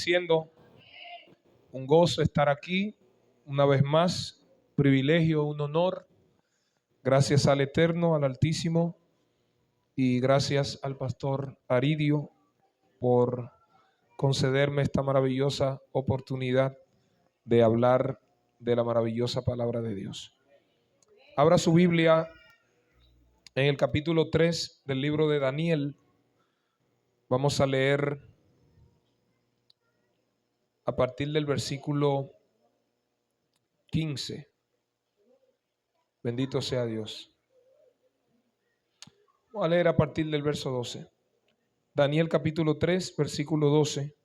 bendiciendo. Un gozo estar aquí una vez más, privilegio, un honor. Gracias al Eterno, al Altísimo, y gracias al pastor Aridio por concederme esta maravillosa oportunidad de hablar de la maravillosa palabra de Dios. Abra su Biblia en el capítulo 3 del libro de Daniel. Vamos a leer a partir del versículo 15. Bendito sea Dios. Voy a leer a partir del verso 12. Daniel capítulo 3, versículo 12.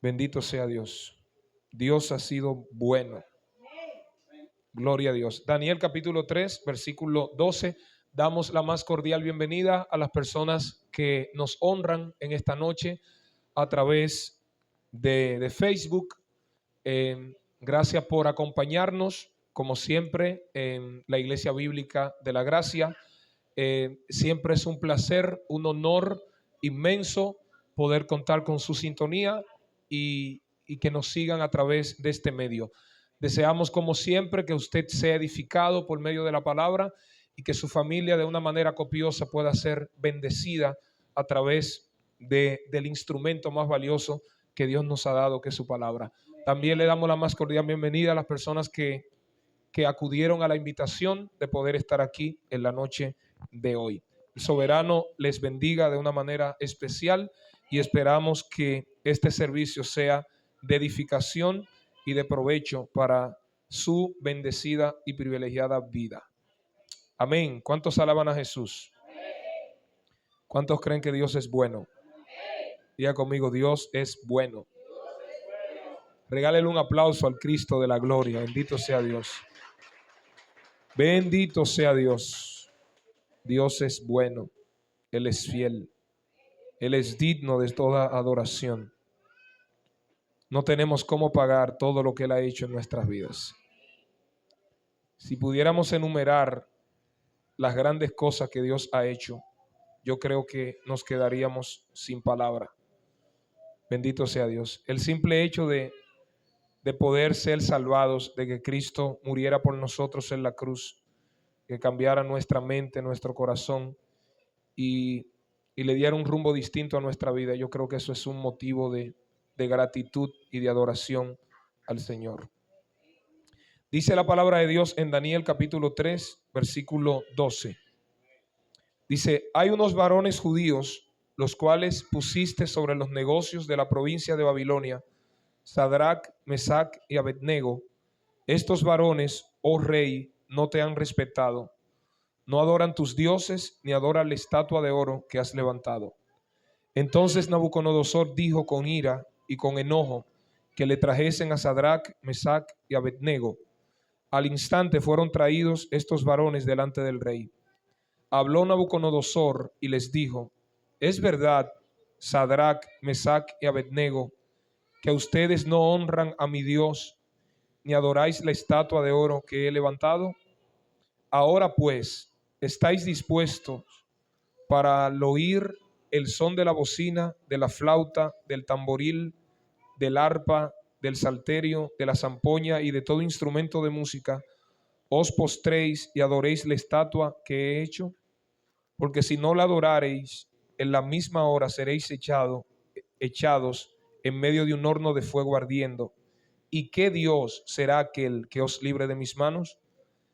Bendito sea Dios. Dios ha sido bueno. Gloria a Dios. Daniel capítulo 3, versículo 12. Damos la más cordial bienvenida a las personas que nos honran en esta noche a través de Facebook. Gracias por acompañarnos, como siempre, en la Iglesia Bíblica de la Gracia. Siempre es un placer, un honor inmenso poder contar con su sintonía y que nos sigan a través de este medio. Deseamos, como siempre, que usted sea edificado por medio de la palabra y que su familia de una manera copiosa pueda ser bendecida a través del instrumento más valioso que Dios nos ha dado, que es su palabra. También le damos la más cordial bienvenida a las personas que acudieron a la invitación de poder estar aquí en la noche de hoy. El soberano les bendiga de una manera especial y esperamos que este servicio sea de edificación y de provecho para su bendecida y privilegiada vida. Amén. ¿Cuántos alaban a Jesús? ¿Cuántos creen que Dios es bueno? Diga conmigo, Dios es bueno. Regálele un aplauso al Cristo de la gloria. Bendito sea Dios. Bendito sea Dios. Dios es bueno. Él es fiel. Él es digno de toda adoración. No tenemos cómo pagar todo lo que Él ha hecho en nuestras vidas. Si pudiéramos enumerar las grandes cosas que Dios ha hecho, yo creo que nos quedaríamos sin palabra. Bendito sea Dios. El simple hecho de poder ser salvados, de que Cristo muriera por nosotros en la cruz, que cambiara nuestra mente, nuestro corazón y le diera un rumbo distinto a nuestra vida. Yo creo que eso es un motivo de gratitud y de adoración al Señor. Dice la palabra de Dios en Daniel capítulo 3, versículo 12. Dice: hay unos varones judíos, los cuales pusiste sobre los negocios de la provincia de Babilonia, Sadrach, Mesach y Abednego. Estos varones, oh rey, no te han respetado. No adoran tus dioses, ni adoran la estatua de oro que has levantado. Entonces Nabucodonosor dijo con ira y con enojo que le trajesen a Sadrach, Mesach y Abednego. Al instante fueron traídos estos varones delante del rey. Habló Nabucodonosor y les dijo: es verdad, Sadrach, Mesach y Abednego, que ustedes no honran a mi Dios, ni adoráis la estatua de oro que he levantado. Ahora pues, ¿estáis dispuestos para al oír el son de la bocina, de la flauta, del tamboril, del arpa, del salterio, de la zampoña y de todo instrumento de música, os postréis y adoréis la estatua que he hecho? Porque si no la adorareis, en la misma hora seréis echados en medio de un horno de fuego ardiendo. ¿Y qué Dios será aquel que os libre de mis manos?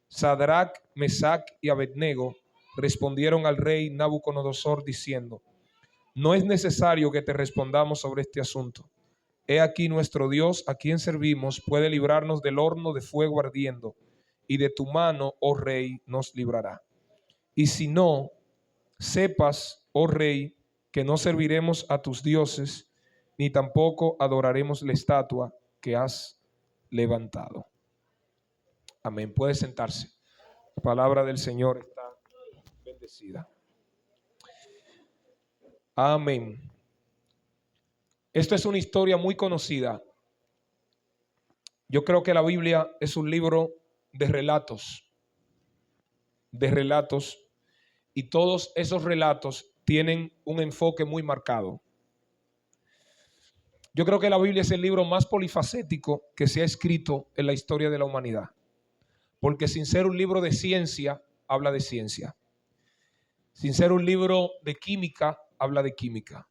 Sadrach, Mesach y Abednego respondieron al rey Nabucodonosor diciendo: no es necesario que te respondamos sobre este asunto. He aquí nuestro Dios, a quien servimos, puede librarnos del horno de fuego ardiendo, y de tu mano, oh rey, nos librará. Y si no, sepas, oh rey, que no serviremos a tus dioses, ni tampoco adoraremos la estatua que has levantado. Amén. Puede sentarse. La palabra del Señor está bendecida. Amén. Esta es una historia muy conocida. Yo creo que la Biblia es un libro de relatos, y todos esos relatos tienen un enfoque muy marcado. Yo creo que la Biblia es el libro más polifacético que se ha escrito en la historia de la humanidad. Porque sin ser un libro de ciencia, habla de ciencia. Sin ser un libro de química, habla de química.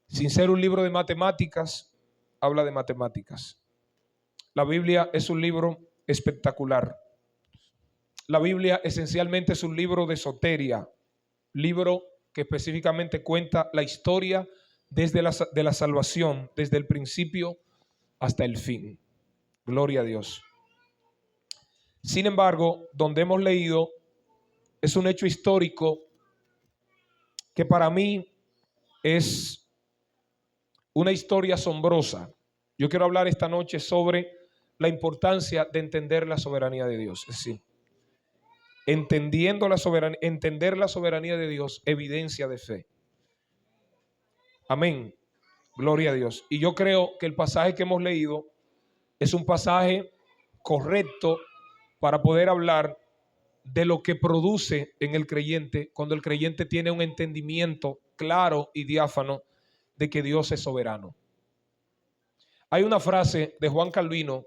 Sin ser un libro de matemáticas, habla de matemáticas. La Biblia es un libro espectacular. La Biblia esencialmente es un libro de soteria, libro que específicamente cuenta la historia desde de la salvación, desde el principio hasta el fin. Gloria a Dios. Sin embargo, donde hemos leído es un hecho histórico que para mí es una historia asombrosa. Yo quiero hablar esta noche sobre la importancia de entender la soberanía de Dios. Es decir, entender la soberanía de Dios, evidencia de fe. Amén. Gloria a Dios. Y yo creo que el pasaje que hemos leído es un pasaje correcto para poder hablar de lo que produce en el creyente cuando el creyente tiene un entendimiento claro y diáfano de que Dios es soberano. Hay una frase de Juan Calvino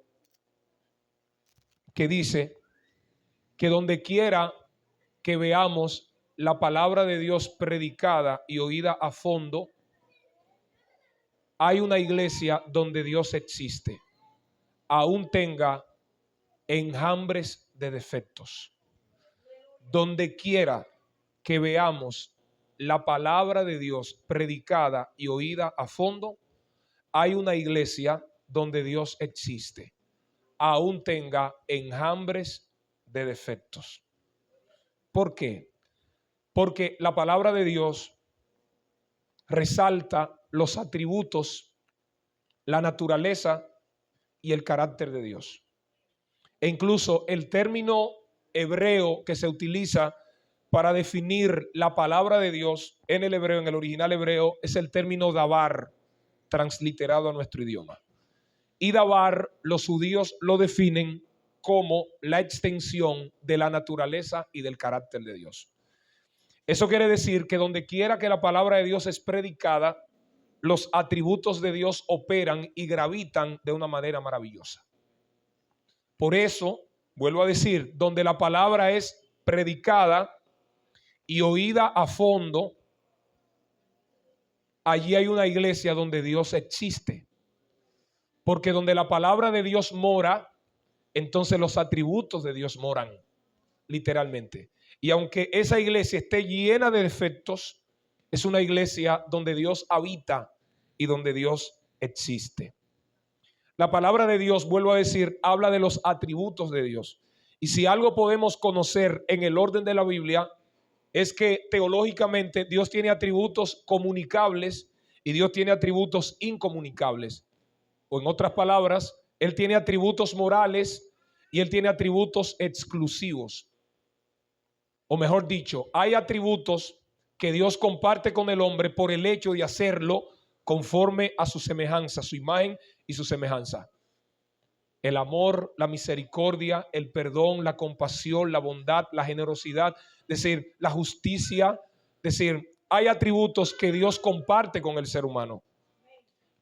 que dice que donde quiera que veamos la palabra de Dios predicada y oída a fondo, hay una iglesia donde Dios existe, aún tenga enjambres de defectos. Donde quiera que veamos la palabra de Dios predicada y oída a fondo, hay una iglesia donde Dios existe, aún tenga enjambres de defectos. ¿Por qué? Porque la palabra de Dios resalta los atributos, la naturaleza y el carácter de Dios. E incluso el término hebreo que se utiliza para definir la palabra de Dios en el hebreo, en el original hebreo, es el término dabar, transliterado a nuestro idioma. Y dabar, los judíos lo definen como la extensión de la naturaleza y del carácter de Dios. Eso quiere decir que donde quiera que la palabra de Dios es predicada, los atributos de Dios operan y gravitan de una manera maravillosa. Por eso, vuelvo a decir, donde la palabra es predicada y oída a fondo, allí hay una iglesia donde Dios existe. Porque donde la palabra de Dios mora, entonces los atributos de Dios moran, literalmente. Y aunque esa iglesia esté llena de defectos, es una iglesia donde Dios habita y donde Dios existe. La palabra de Dios, vuelvo a decir, habla de los atributos de Dios. Y si algo podemos conocer en el orden de la Biblia, es que teológicamente Dios tiene atributos comunicables y Dios tiene atributos incomunicables. O en otras palabras, Él tiene atributos morales y Él tiene atributos exclusivos. O mejor dicho, hay atributos que Dios comparte con el hombre por el hecho de hacerlo conforme a su semejanza, su imagen y su semejanza. El amor, la misericordia, el perdón, la compasión, la bondad, la generosidad, es decir, la justicia, es decir, hay atributos que Dios comparte con el ser humano.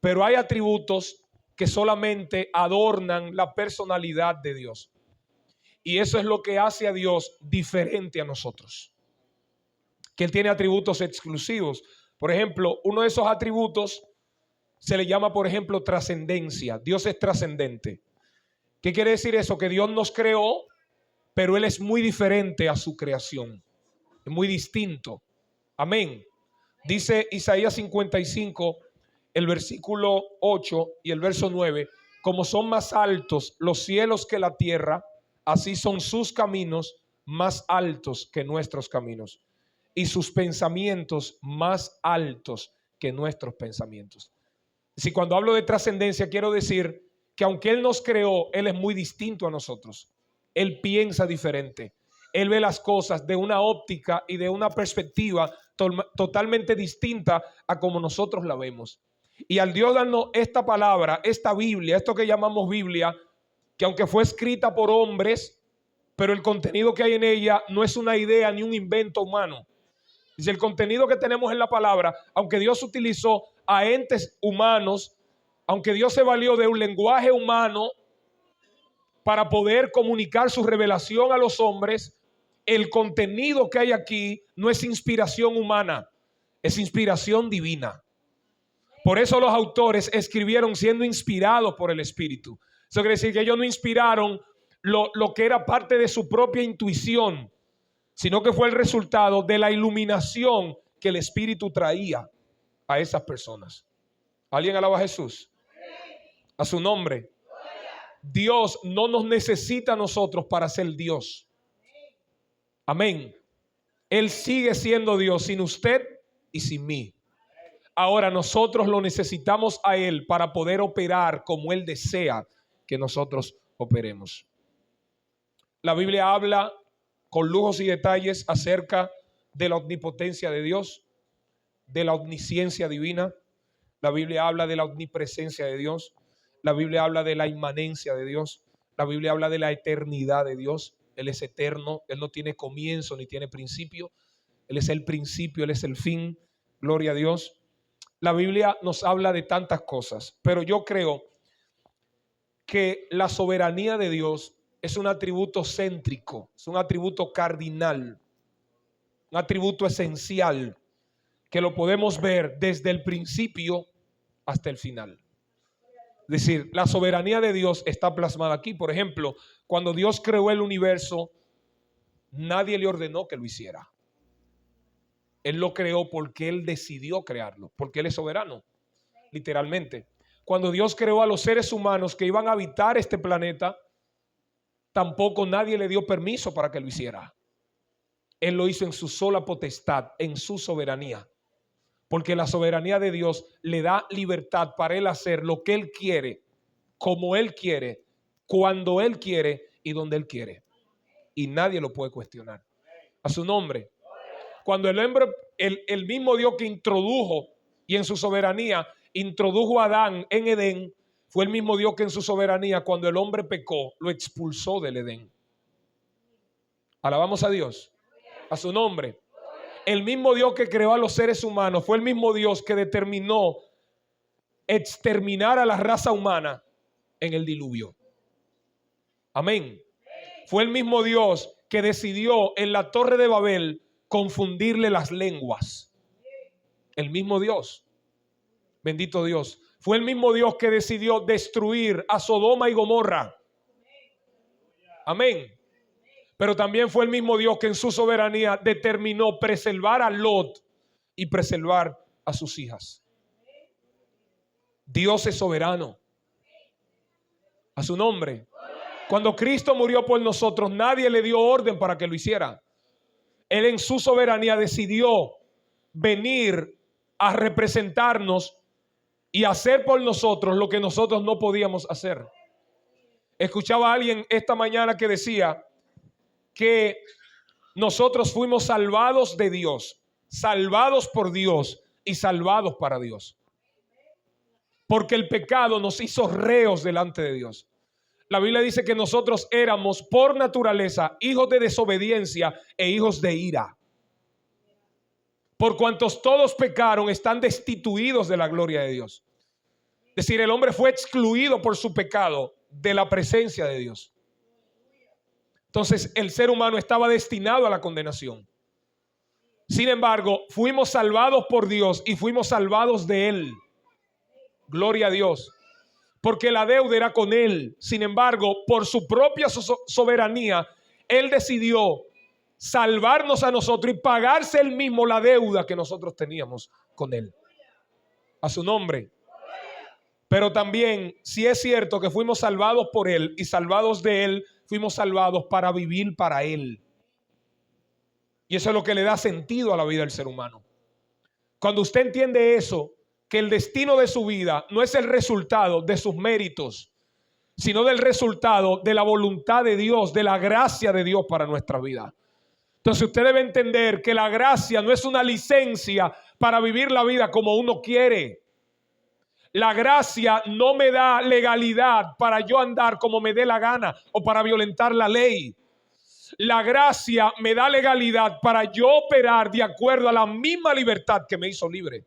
Pero hay atributos que solamente adornan la personalidad de Dios. Y eso es lo que hace a Dios diferente a nosotros. Que Él tiene atributos exclusivos. Por ejemplo, uno de esos atributos se le llama, por ejemplo, trascendencia. Dios es trascendente. ¿Qué quiere decir eso? Que Dios nos creó, pero Él es muy diferente a su creación. Es muy distinto. Amén. Dice Isaías 55, el versículo 8 y el verso 9. Como son más altos los cielos que la tierra, así son sus caminos más altos que nuestros caminos, y sus pensamientos más altos que nuestros pensamientos. Si cuando hablo de trascendencia quiero decir que aunque Él nos creó, Él es muy distinto a nosotros. Él piensa diferente. Él ve las cosas de una óptica y de una perspectiva totalmente distinta a como nosotros la vemos. Y al Dios darnos esta palabra, esta Biblia, esto que llamamos Biblia, que aunque fue escrita por hombres, pero el contenido que hay en ella no es una idea ni un invento humano. Dice, el contenido que tenemos en la palabra, aunque Dios utilizó a entes humanos, aunque Dios se valió de un lenguaje humano para poder comunicar su revelación a los hombres, el contenido que hay aquí no es inspiración humana, es inspiración divina. Por eso los autores escribieron siendo inspirados por el Espíritu. Eso quiere decir que ellos no inspiraron lo que era parte de su propia intuición, sino que fue el resultado de la iluminación que el Espíritu traía a esas personas. ¿Alguien alaba a Jesús? A su nombre. Dios no nos necesita a nosotros para ser Dios. Amén. Él sigue siendo Dios sin usted y sin mí. Ahora nosotros lo necesitamos a Él para poder operar como Él desea que nosotros operemos. La Biblia habla con lujos y detalles acerca de la omnipotencia de Dios, de la omnisciencia divina. La Biblia habla de la omnipresencia de Dios. La Biblia habla de la inmanencia de Dios. La Biblia habla de la eternidad de Dios. Él es eterno. Él no tiene comienzo ni tiene principio. Él es el principio, Él es el fin. Gloria a Dios. La Biblia nos habla de tantas cosas, pero yo creo que la soberanía de Dios es un atributo céntrico, es un atributo cardinal, un atributo esencial que lo podemos ver desde el principio hasta el final. Es decir, la soberanía de Dios está plasmada aquí. Por ejemplo, cuando Dios creó el universo, nadie le ordenó que lo hiciera. Él lo creó porque Él decidió crearlo, porque Él es soberano, literalmente. Cuando Dios creó a los seres humanos que iban a habitar este planeta, tampoco nadie le dio permiso para que lo hiciera. Él lo hizo en su sola potestad, en su soberanía. Porque la soberanía de Dios le da libertad para Él hacer lo que Él quiere, como Él quiere, cuando Él quiere y donde Él quiere. Y nadie lo puede cuestionar. A su nombre. Cuando el mismo Dios que introdujo y en su soberanía introdujo a Adán en Edén, fue el mismo Dios que en su soberanía, cuando el hombre pecó, lo expulsó del Edén. Alabamos a Dios. A su nombre. El mismo Dios que creó a los seres humanos fue el mismo Dios que determinó exterminar a la raza humana en el diluvio. Amén. Fue el mismo Dios que decidió en la Torre de Babel confundirle las lenguas. El mismo Dios. Bendito Dios. Fue el mismo Dios que decidió destruir a Sodoma y Gomorra. Amén. Pero también fue el mismo Dios que en su soberanía determinó preservar a Lot y preservar a sus hijas. Dios es soberano. A su nombre. Cuando Cristo murió por nosotros, nadie le dio orden para que lo hiciera. Él en su soberanía decidió venir a representarnos y hacer por nosotros lo que nosotros no podíamos hacer. Escuchaba a alguien esta mañana que decía que nosotros fuimos salvados de Dios, salvados por Dios y salvados para Dios. Porque el pecado nos hizo reos delante de Dios. La Biblia dice que nosotros éramos por naturaleza hijos de desobediencia e hijos de ira. Por cuantos todos pecaron, están destituidos de la gloria de Dios. Es decir, el hombre fue excluido por su pecado de la presencia de Dios. Entonces el ser humano estaba destinado a la condenación. Sin embargo, fuimos salvados por Dios y fuimos salvados de Él. Gloria a Dios. Porque la deuda era con Él. Sin embargo, por su propia soberanía, Él decidió salvarnos a nosotros y pagarse Él mismo la deuda que nosotros teníamos con Él. A su nombre. Pero también, si es cierto que fuimos salvados por Él y salvados de Él, fuimos salvados para vivir para Él. Y eso es lo que le da sentido a la vida del ser humano. Cuando usted entiende eso, que el destino de su vida no es el resultado de sus méritos, sino del resultado de la voluntad de Dios, de la gracia de Dios para nuestra vida. Entonces usted debe entender que la gracia no es una licencia para vivir la vida como uno quiere. La gracia no me da legalidad para yo andar como me dé la gana o para violentar la ley. La gracia me da legalidad para yo operar de acuerdo a la misma libertad que me hizo libre.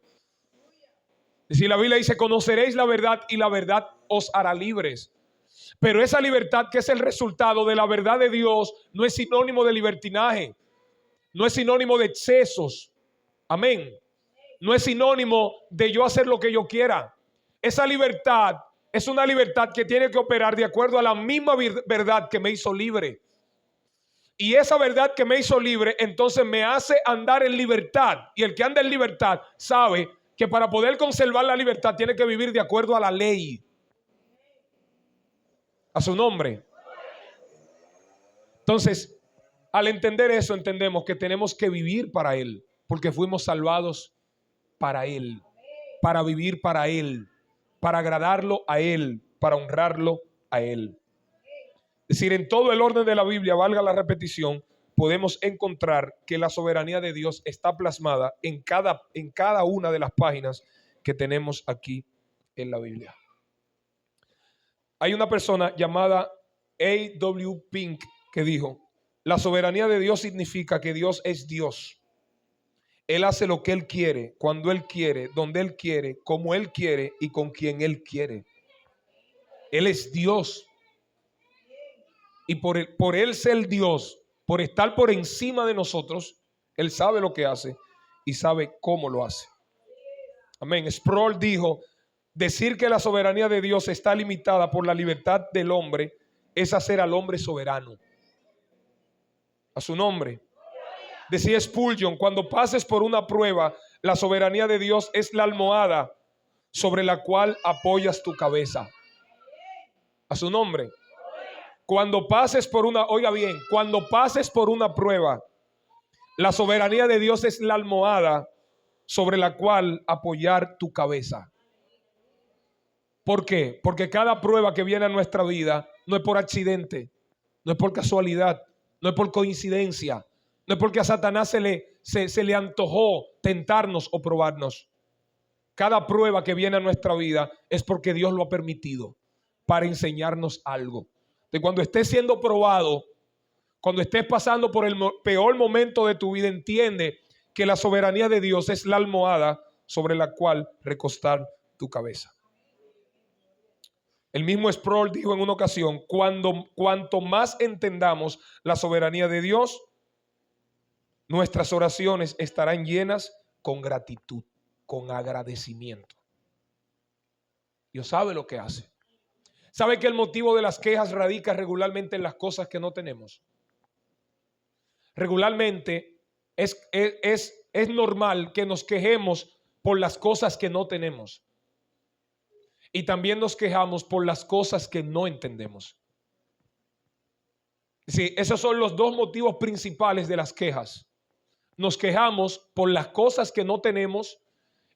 Si la Biblia dice, conoceréis la verdad y la verdad os hará libres. Pero esa libertad que es el resultado de la verdad de Dios no es sinónimo de libertinaje, no es sinónimo de excesos. Amén. No es sinónimo de yo hacer lo que yo quiera. Esa libertad es una libertad que tiene que operar de acuerdo a la misma verdad que me hizo libre. Y esa verdad que me hizo libre entonces me hace andar en libertad. Y el que anda en libertad sabe que para poder conservar la libertad tiene que vivir de acuerdo a la ley. A su nombre. Entonces, al entender eso, entendemos que tenemos que vivir para Él, porque fuimos salvados para Él, para vivir para Él, para agradarlo a Él, para honrarlo a Él. Es decir, en todo el orden de la Biblia, valga la repetición, podemos encontrar que la soberanía de Dios está plasmada en cada una de las páginas que tenemos aquí en la Biblia. Hay una persona llamada A.W. Pink que dijo, la soberanía de Dios significa que Dios es Dios. Él hace lo que Él quiere, cuando Él quiere, donde Él quiere, como Él quiere y con quien Él quiere. Él es Dios. Y por Él ser Dios, por estar por encima de nosotros, Él sabe lo que hace y sabe cómo lo hace. Amén. Sproul dijo, decir que la soberanía de Dios está limitada por la libertad del hombre es hacer al hombre soberano. A su nombre. Decía Spurgeon, cuando pases por una prueba, la soberanía de Dios es la almohada sobre la cual apoyas tu cabeza. A su nombre. Cuando pases por oiga bien, cuando pases por una prueba, la soberanía de Dios es la almohada sobre la cual apoyar tu cabeza. ¿Por qué? Porque cada prueba que viene a nuestra vida no es por accidente, no es por casualidad, no es por coincidencia, no es porque a Satanás se le antojó tentarnos o probarnos. Cada prueba que viene a nuestra vida es porque Dios lo ha permitido para enseñarnos algo. De cuando estés siendo probado, cuando estés pasando por el peor momento de tu vida, entiende que la soberanía de Dios es la almohada sobre la cual recostar tu cabeza. El mismo Sproul dijo en una ocasión, cuanto más entendamos la soberanía de Dios, nuestras oraciones estarán llenas con gratitud, con agradecimiento. Dios sabe lo que hace. ¿Sabe que el motivo de las quejas radica regularmente en las cosas que no tenemos? Regularmente es normal que nos quejemos por las cosas que no tenemos. Y también nos quejamos por las cosas que no entendemos. Sí, esos son los dos motivos principales de las quejas. Nos quejamos por las cosas que no tenemos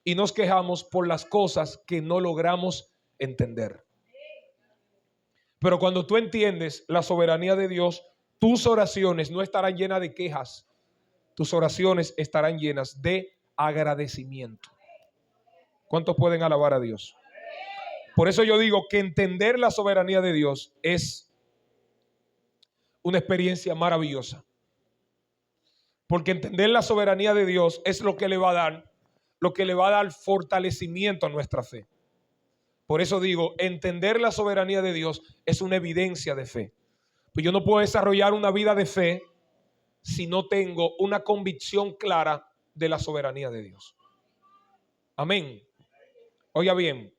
y nos quejamos por las cosas que no logramos entender. Pero cuando tú entiendes la soberanía de Dios, tus oraciones no estarán llenas de quejas. Tus oraciones estarán llenas de agradecimiento. ¿Cuántos pueden alabar a Dios? Por eso yo digo que entender la soberanía de Dios es una experiencia maravillosa. Porque entender la soberanía de Dios es lo que le va a dar fortalecimiento a nuestra fe. Por eso digo, entender la soberanía de Dios es una evidencia de fe. Pues yo no puedo desarrollar una vida de fe si no tengo una convicción clara de la soberanía de Dios. Amén. Oiga bien,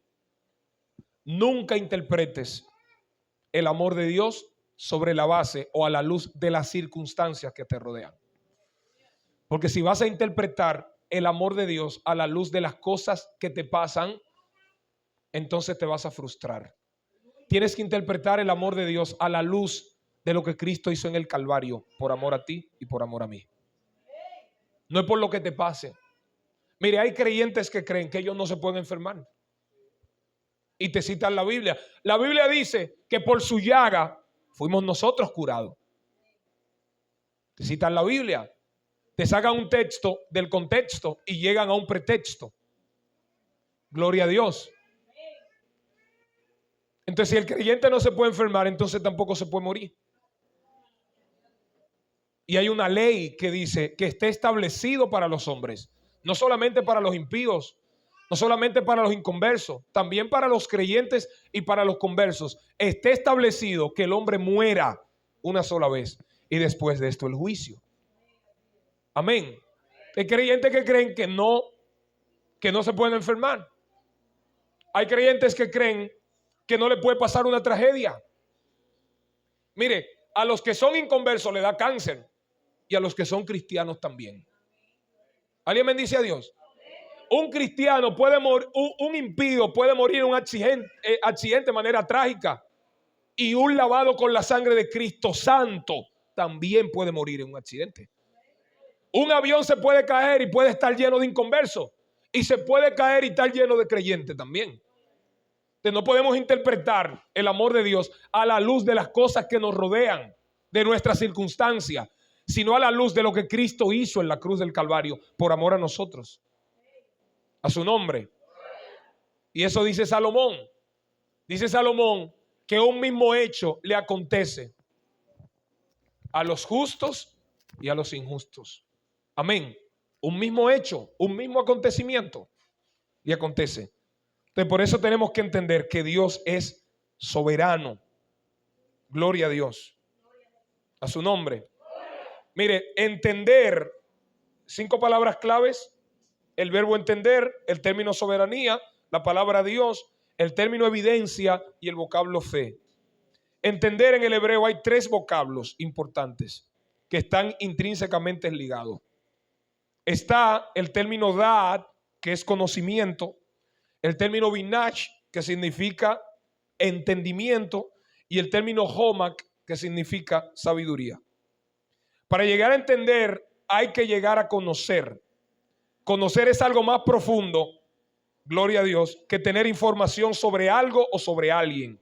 nunca interpretes el amor de Dios sobre la base o a la luz de las circunstancias que te rodean. Porque si vas a interpretar el amor de Dios a la luz de las cosas que te pasan, entonces te vas a frustrar. Tienes que interpretar el amor de Dios a la luz de lo que Cristo hizo en el Calvario, por amor a ti y por amor a mí. No es por lo que te pase. Mire, hay creyentes que creen que ellos no se pueden enfermar. Y te citan la Biblia. La Biblia dice que por su llaga fuimos nosotros curados. Te citan la Biblia. Te sacan un texto del contexto y llegan a un pretexto. Gloria a Dios. Entonces, si el creyente no se puede enfermar, entonces tampoco se puede morir. Y hay una ley que dice que esté establecido para los hombres, no solamente para los impíos, No solamente para los inconversos, también para los creyentes y para los conversos. Está establecido que el hombre muera una sola vez y después de esto el juicio. Amén. Hay creyentes que creen que no se pueden enfermar. Hay creyentes que creen que no le puede pasar una tragedia. Mire, a los que son inconversos le da cáncer y a los que son cristianos también. ¿Alguien bendice a Dios? Un cristiano puede morir, un impío puede morir en un accidente de manera trágica, y un lavado con la sangre de Cristo Santo también puede morir en un accidente. Un avión se puede caer y puede estar lleno de inconversos, y se puede caer y estar lleno de creyentes también. Entonces no podemos interpretar el amor de Dios a la luz de las cosas que nos rodean, de nuestras circunstancias, sino a la luz de lo que Cristo hizo en la cruz del Calvario por amor a nosotros. A su nombre. Y eso dice Salomón. Dice Salomón que un mismo hecho le acontece a los justos y a los injustos. Amén. Un mismo hecho, un mismo acontecimiento y acontece. Entonces, por eso tenemos que entender que Dios es soberano. Gloria a Dios. A su nombre. Mire, entender, 5 palabras claves: el verbo entender, el término soberanía, la palabra Dios, el término evidencia y el vocablo fe. Entender, en el hebreo hay 3 vocablos importantes que están intrínsecamente ligados. Está el término da'at, que es conocimiento, el término binach, que significa entendimiento, y el término homak, que significa sabiduría. Para llegar a entender hay que llegar a conocer. Conocer es algo más profundo, gloria a Dios, que tener información sobre algo o sobre alguien.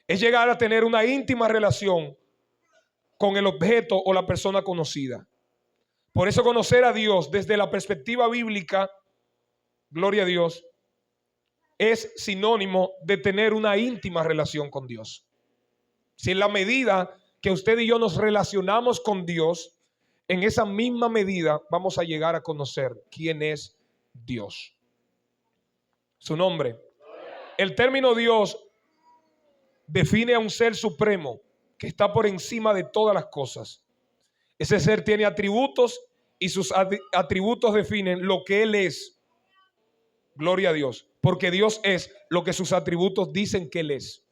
Es llegar a tener una íntima relación con el objeto o la persona conocida. Por eso conocer a Dios desde la perspectiva bíblica, gloria a Dios, es sinónimo de tener una íntima relación con Dios. Si en la medida que usted y yo nos relacionamos con Dios, en esa misma medida vamos a llegar a conocer quién es Dios. Su nombre. El término Dios define a un ser supremo que está por encima de todas las cosas. Ese ser tiene atributos y sus atributos definen lo que Él es. Gloria a Dios. Porque Dios es lo que sus atributos dicen que Él es.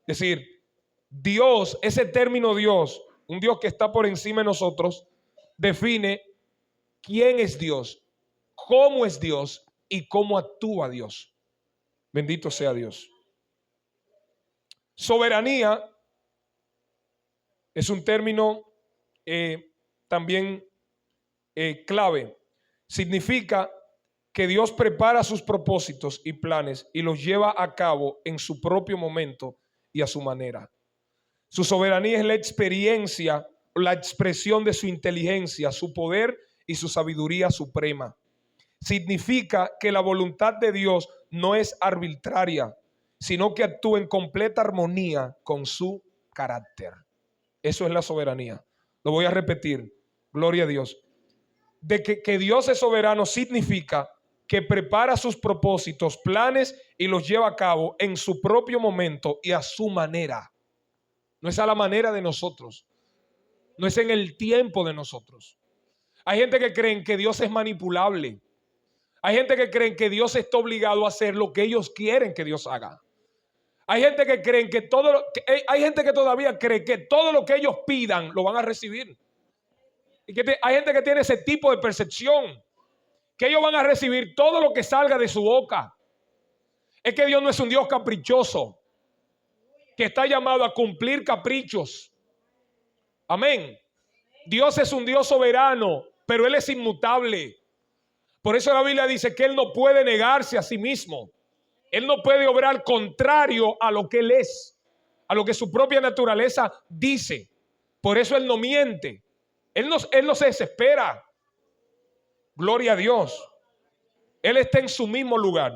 Es decir, Dios, ese término Dios, un Dios que está por encima de nosotros, define quién es Dios, cómo es Dios y cómo actúa Dios. Bendito sea Dios. Soberanía es un término también clave. Significa que Dios prepara sus propósitos y planes y los lleva a cabo en su propio momento y a su manera. Su soberanía es la experiencia, la expresión de su inteligencia, su poder y su sabiduría suprema. Significa que la voluntad de Dios no es arbitraria, sino que actúa en completa armonía con su carácter. Eso es la soberanía. Lo voy a repetir. Gloria a Dios. De que Dios es soberano significa que prepara sus propósitos, planes y los lleva a cabo en su propio momento y a su manera. No es a la manera de nosotros. No es en el tiempo de nosotros. Hay gente que creen que Dios es manipulable. Hay gente que creen que Dios está obligado a hacer lo que ellos quieren que Dios haga. Hay gente que creen que hay gente que todavía cree que todo lo que ellos pidan lo van a recibir. Y hay gente que tiene ese tipo de percepción, que ellos van a recibir todo lo que salga de su boca. Es que Dios no es un Dios caprichoso, que está llamado a cumplir caprichos. Amén. Dios es un Dios soberano, pero Él es inmutable. Por eso la Biblia dice que Él no puede negarse a sí mismo. Él no puede obrar contrario a lo que Él es, a lo que su propia naturaleza dice. Por eso Él no miente. Él no se desespera. Gloria a Dios. Él está en su mismo lugar.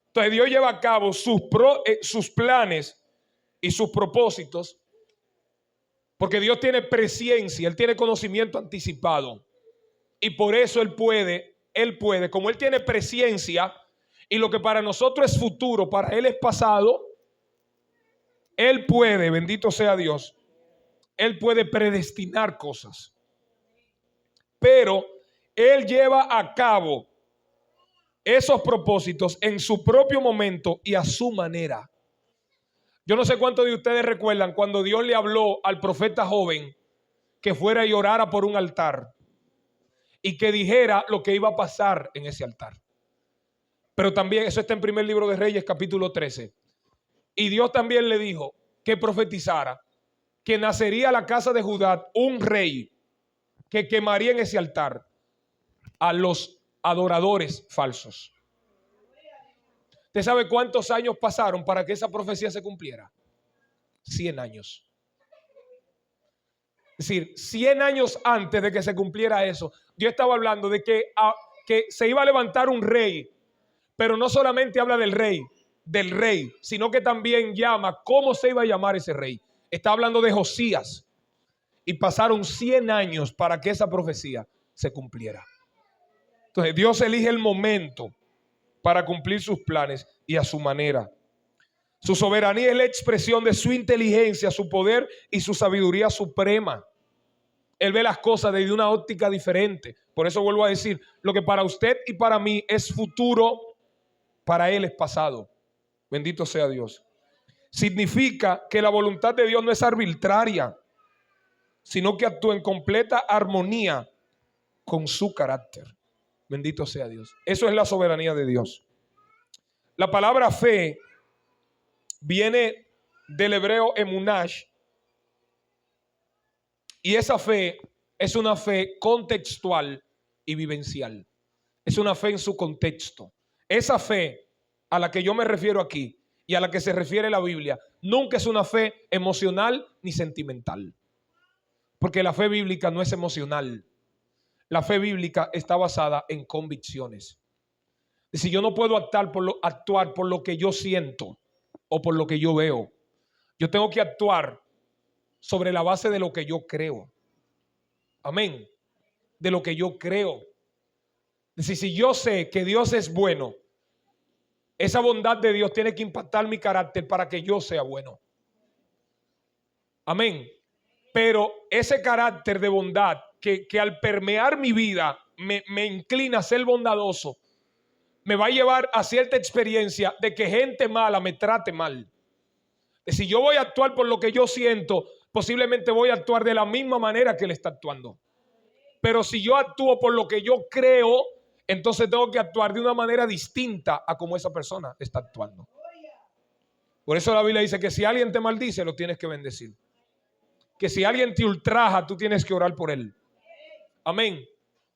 Entonces Dios lleva a cabo sus planes y sus propósitos, porque Dios tiene presciencia, Él tiene conocimiento anticipado. Y por eso Él puede Él puede, como Él tiene presciencia y lo que para nosotros es futuro, para Él es pasado, Él puede, bendito sea Dios, Él puede predestinar cosas. Pero Él lleva a cabo esos propósitos en su propio momento y a su manera. Yo no sé cuántos de ustedes recuerdan cuando Dios le habló al profeta joven que fuera y orara por un altar y que dijera lo que iba a pasar en ese altar. Pero también eso está en primer libro de Reyes, capítulo 13. Y Dios también le dijo que profetizara que nacería a la casa de Judá un rey que quemaría en ese altar a los adoradores falsos. ¿Usted sabe cuántos años pasaron para que esa profecía se cumpliera? 100 años. Es decir, 100 años antes de que se cumpliera eso, Dios estaba hablando de que se iba a levantar un rey, pero no solamente habla del rey, sino que también llama cómo se iba a llamar ese rey. Está hablando de Josías. Y pasaron 100 años para que esa profecía se cumpliera. Entonces Dios elige el momento para cumplir sus planes y a su manera. Su soberanía es la expresión de su inteligencia, su poder y su sabiduría suprema. Él ve las cosas desde una óptica diferente. Por eso vuelvo a decir, lo que para usted y para mí es futuro, para Él es pasado. Bendito sea Dios. Significa que la voluntad de Dios no es arbitraria, sino que actúa en completa armonía con su carácter. Bendito sea Dios. Eso es la soberanía de Dios. La palabra fe viene del hebreo emunash, y esa fe es una fe contextual y vivencial. Es una fe en su contexto. Esa fe a la que yo me refiero aquí y a la que se refiere la Biblia nunca es una fe emocional ni sentimental. Porque la fe bíblica no es emocional. La fe bíblica está basada en convicciones. Es decir, yo no puedo actuar por lo que yo siento o por lo que yo veo. Yo tengo que actuar sobre la base de lo que yo creo. Amén. De lo que yo creo. Es decir, si yo sé que Dios es bueno, esa bondad de Dios tiene que impactar mi carácter para que yo sea bueno. Amén. Pero ese carácter de bondad que al permear mi vida me inclina a ser bondadoso, me va a llevar a cierta experiencia de que gente mala me trate mal. Si yo voy a actuar por lo que yo siento, posiblemente voy a actuar de la misma manera que él está actuando. Pero si yo actúo por lo que yo creo, entonces tengo que actuar de una manera distinta a como esa persona está actuando. Por eso la Biblia dice que si alguien te maldice, lo tienes que bendecir. Que si alguien te ultraja, tú tienes que orar por él. Amén.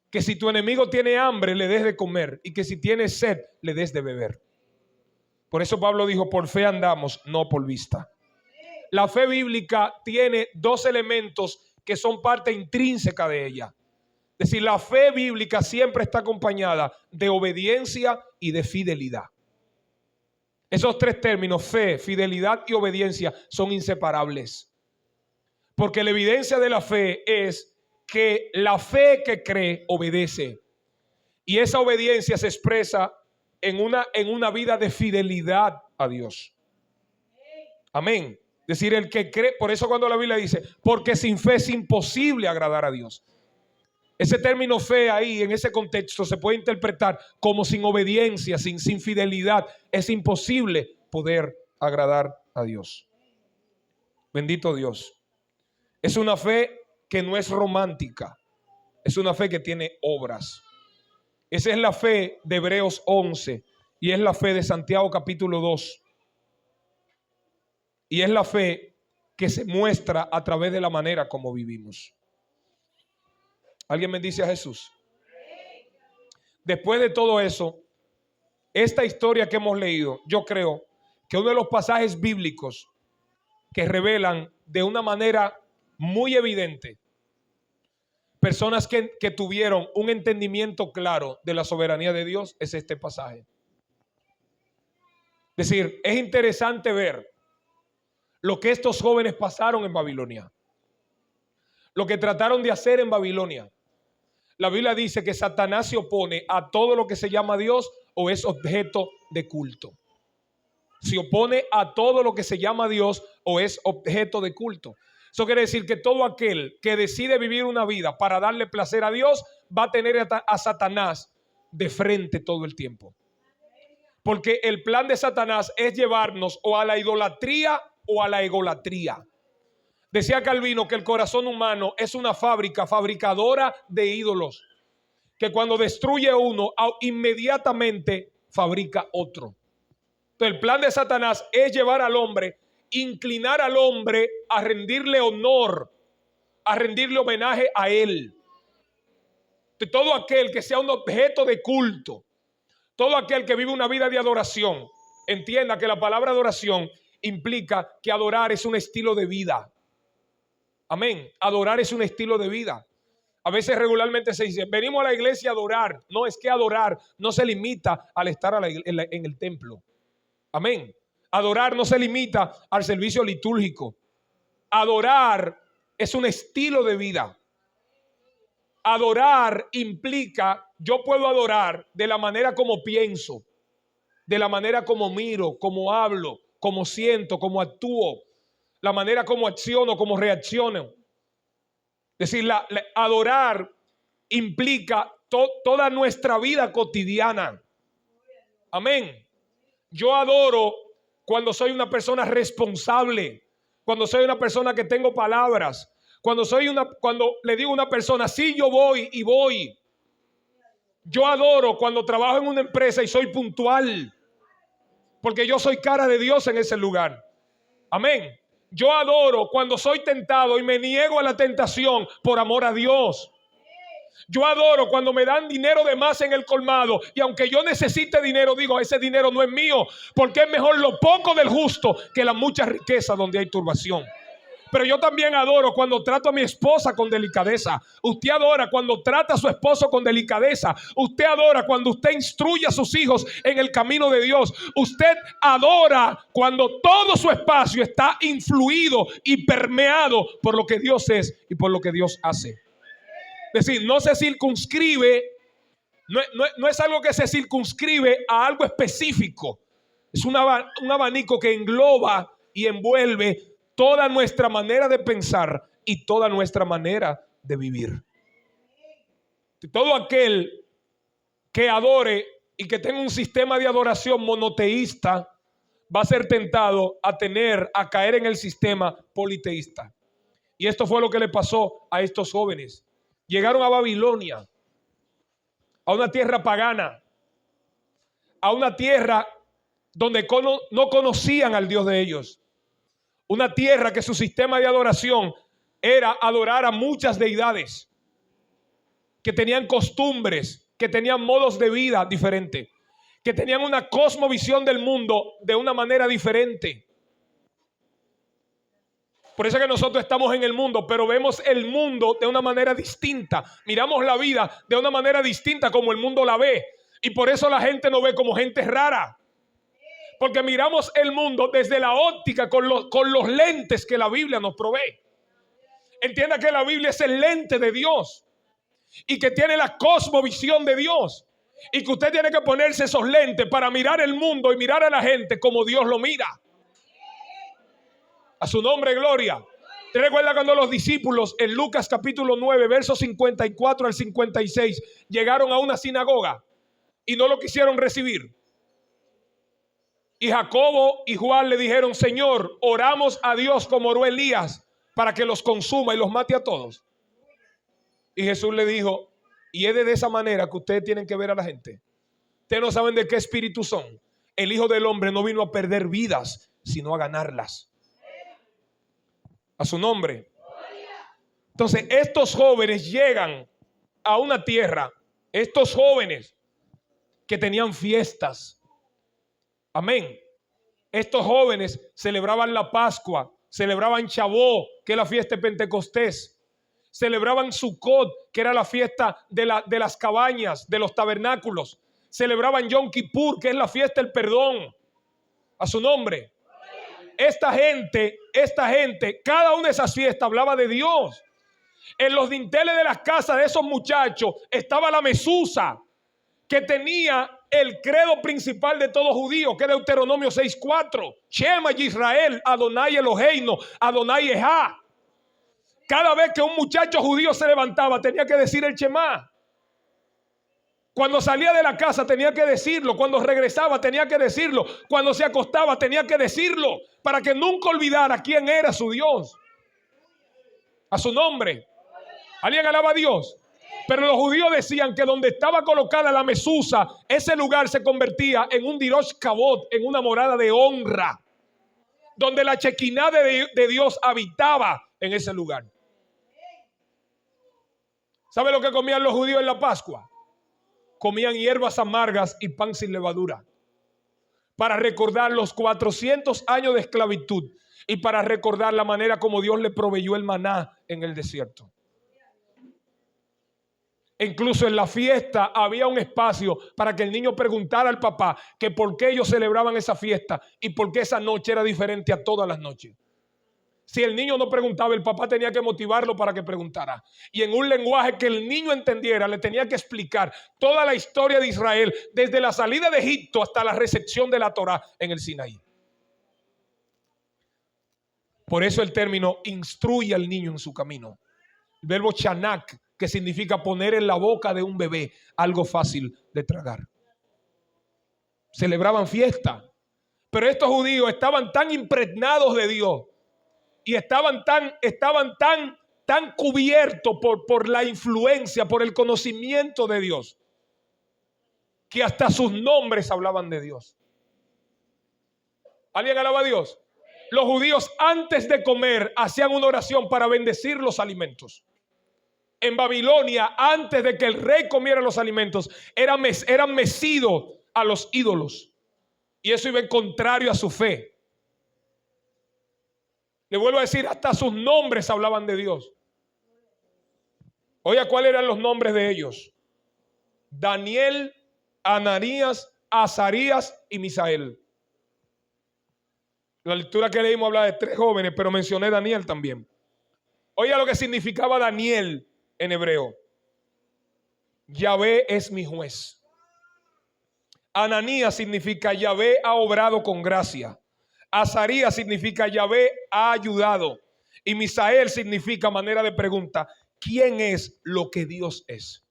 Que si tu enemigo tiene hambre, le des de comer. Y que si tiene sed, le des de beber. Por eso Pablo dijo, por fe andamos, no por vista. La fe bíblica tiene dos elementos que son parte intrínseca de ella. Es decir, la fe bíblica siempre está acompañada de obediencia y de fidelidad. Esos tres términos, fe, fidelidad y obediencia, son inseparables. Porque la evidencia de la fe es que la fe que cree obedece. Y esa obediencia se expresa en una vida de fidelidad a Dios. Amén. Es decir, el que cree, por eso cuando la Biblia dice, porque sin fe es imposible agradar a Dios. Ese término fe ahí, en ese contexto, se puede interpretar como sin obediencia, sin fidelidad. Es imposible poder agradar a Dios. Bendito Dios. Es una fe que no es romántica. Es una fe que tiene obras. Esa es la fe de Hebreos 11 y es la fe de Santiago capítulo 2. Y es la fe que se muestra a través de la manera como vivimos. ¿Alguien bendice a Jesús? Después de todo eso, esta historia que hemos leído, yo creo que uno de los pasajes bíblicos que revelan de una manera muy evidente personas que tuvieron un entendimiento claro de la soberanía de Dios es este pasaje. Es decir, es interesante ver lo que estos jóvenes pasaron en Babilonia, lo que trataron de hacer en Babilonia, La Biblia dice que Satanás se opone a todo lo que se llama Dios o es objeto de culto. Se opone a todo lo que se llama Dios o es objeto de culto. Eso quiere decir que todo aquel que decide vivir una vida para darle placer a Dios va a tener a Satanás de frente todo el tiempo. Porque el plan de Satanás es llevarnos o a la idolatría o a la egolatría. Decía Calvino que el corazón humano es una fábrica fabricadora de ídolos, que cuando destruye uno, inmediatamente fabrica otro. Entonces, el plan de Satanás es llevar al hombre, inclinar al hombre a rendirle honor, a rendirle homenaje a él. Entonces, todo aquel que sea un objeto de culto, todo aquel que vive una vida de adoración, entienda que la palabra adoración implica que adorar es un estilo de vida. Amén. Adorar es un estilo de vida. A veces regularmente se dice, venimos a la iglesia a adorar. No, es que adorar no se limita al estar en el templo. Amén. Adorar no se limita al servicio litúrgico. Adorar es un estilo de vida. Adorar implica, yo puedo adorar de la manera como pienso, de la manera como miro, como hablo, como siento, como actúo, la manera como acciono, como reacciono. Es decir, adorar implica toda nuestra vida cotidiana. Amén. Yo adoro cuando soy una persona responsable, cuando soy una persona que tengo palabras, cuando le digo a una persona, sí, yo voy y voy. Yo adoro cuando trabajo en una empresa y soy puntual, porque yo soy cara de Dios en ese lugar. Amén. Yo adoro cuando soy tentado y me niego a la tentación por amor a Dios. Yo adoro cuando me dan dinero de más en el colmado y aunque yo necesite dinero, digo, ese dinero no es mío, porque es mejor lo poco del justo que la mucha riqueza donde hay turbación. Pero yo también adoro cuando trato a mi esposa con delicadeza. Usted adora cuando trata a su esposo con delicadeza. Usted adora cuando usted instruye a sus hijos en el camino de Dios. Usted adora cuando todo su espacio está influido y permeado por lo que Dios es y por lo que Dios hace. Es decir, no se circunscribe, no es algo que se circunscribe a algo específico. Es un abanico que engloba y envuelve toda nuestra manera de pensar y toda nuestra manera de vivir. Todo aquel que adore y que tenga un sistema de adoración monoteísta va a ser tentado a caer en el sistema politeísta. Y esto fue lo que le pasó a estos jóvenes. Llegaron a Babilonia, a una tierra pagana, a una tierra donde no conocían al Dios de ellos. Una tierra que su sistema de adoración era adorar a muchas deidades, que tenían costumbres, que tenían modos de vida diferentes, que tenían una cosmovisión del mundo de una manera diferente. Por eso es que nosotros estamos en el mundo, pero vemos el mundo de una manera distinta. Miramos la vida de una manera distinta como el mundo la ve. Y por eso la gente nos ve como gente rara. Porque miramos el mundo desde la óptica, con los lentes que la Biblia nos provee. Entienda que la Biblia es el lente de Dios y que tiene la cosmovisión de Dios. Y que usted tiene que ponerse esos lentes para mirar el mundo y mirar a la gente como Dios lo mira. A su nombre, gloria. ¿Te recuerda cuando los discípulos en Lucas capítulo 9, versos 54 al 56 llegaron a una sinagoga y no lo quisieron recibir? Y Jacobo y Juan le dijeron, Señor, oramos a Dios como oró Elías para que los consuma y los mate a todos. Y Jesús le dijo, y es de esa manera que ustedes tienen que ver a la gente. Ustedes no saben de qué espíritu son. El Hijo del Hombre no vino a perder vidas, sino a ganarlas. A su nombre. Entonces, estos jóvenes llegan a una tierra, estos jóvenes que tenían fiestas. Amén. Estos jóvenes celebraban la Pascua, celebraban Chabó, que es la fiesta de Pentecostés, celebraban Sukkot, que era la fiesta de las cabañas, de los tabernáculos, celebraban Yom Kippur, que es la fiesta del perdón. A su nombre. Esta gente, cada una de esas fiestas hablaba de Dios. En los dinteles de las casas de esos muchachos estaba la mesusa, que tenía el credo principal de todo judío, que es Deuteronomio 6:4. Shema Yisrael, Adonai Eloheinu, Adonai Ejá. Cada vez que un muchacho judío se levantaba, tenía que decir el Shema. Cuando salía de la casa tenía que decirlo. Cuando regresaba tenía que decirlo. Cuando se acostaba tenía que decirlo, para que nunca olvidara quién era su Dios, a su nombre. ¿Alguien alaba a Dios? Pero los judíos decían que donde estaba colocada la mesusa, ese lugar se convertía en un dirosh kavod, en una morada de honra, donde la chequiná de Dios habitaba en ese lugar. ¿Sabe lo que comían los judíos en la Pascua? Comían hierbas amargas y pan sin levadura, para recordar los 400 años de esclavitud y para recordar la manera como Dios le proveyó el maná en el desierto. Incluso en la fiesta había un espacio para que el niño preguntara al papá que por qué ellos celebraban esa fiesta y por qué esa noche era diferente a todas las noches. Si el niño no preguntaba, el papá tenía que motivarlo para que preguntara. Y en un lenguaje que el niño entendiera, le tenía que explicar toda la historia de Israel, desde la salida de Egipto hasta la recepción de la Torá en el Sinaí. Por eso el término instruye al niño en su camino. El verbo chanak, que significa poner en la boca de un bebé algo fácil de tragar. Celebraban fiesta, pero estos judíos estaban tan impregnados de Dios y estaban tan cubiertos por la influencia, por el conocimiento de Dios, que hasta sus nombres hablaban de Dios. ¿Alguien alaba a Dios? Los judíos antes de comer hacían una oración para bendecir los alimentos. En Babilonia, antes de que el rey comiera los alimentos, eran mecidos a los ídolos. Y eso iba en contrario a su fe. Le vuelvo a decir, hasta sus nombres hablaban de Dios. Oiga, ¿cuáles eran los nombres de ellos? Daniel, Ananías, Azarías y Misael. La lectura que leímos habla de 3 jóvenes, pero mencioné Daniel también. Oiga lo que significaba Daniel en hebreo. Yahvé es mi juez. Ananías significa Yahvé ha obrado con gracia. Azarías significa Yahvé ha ayudado. Y Misael significa, manera de pregunta, ¿quién es lo que Dios es?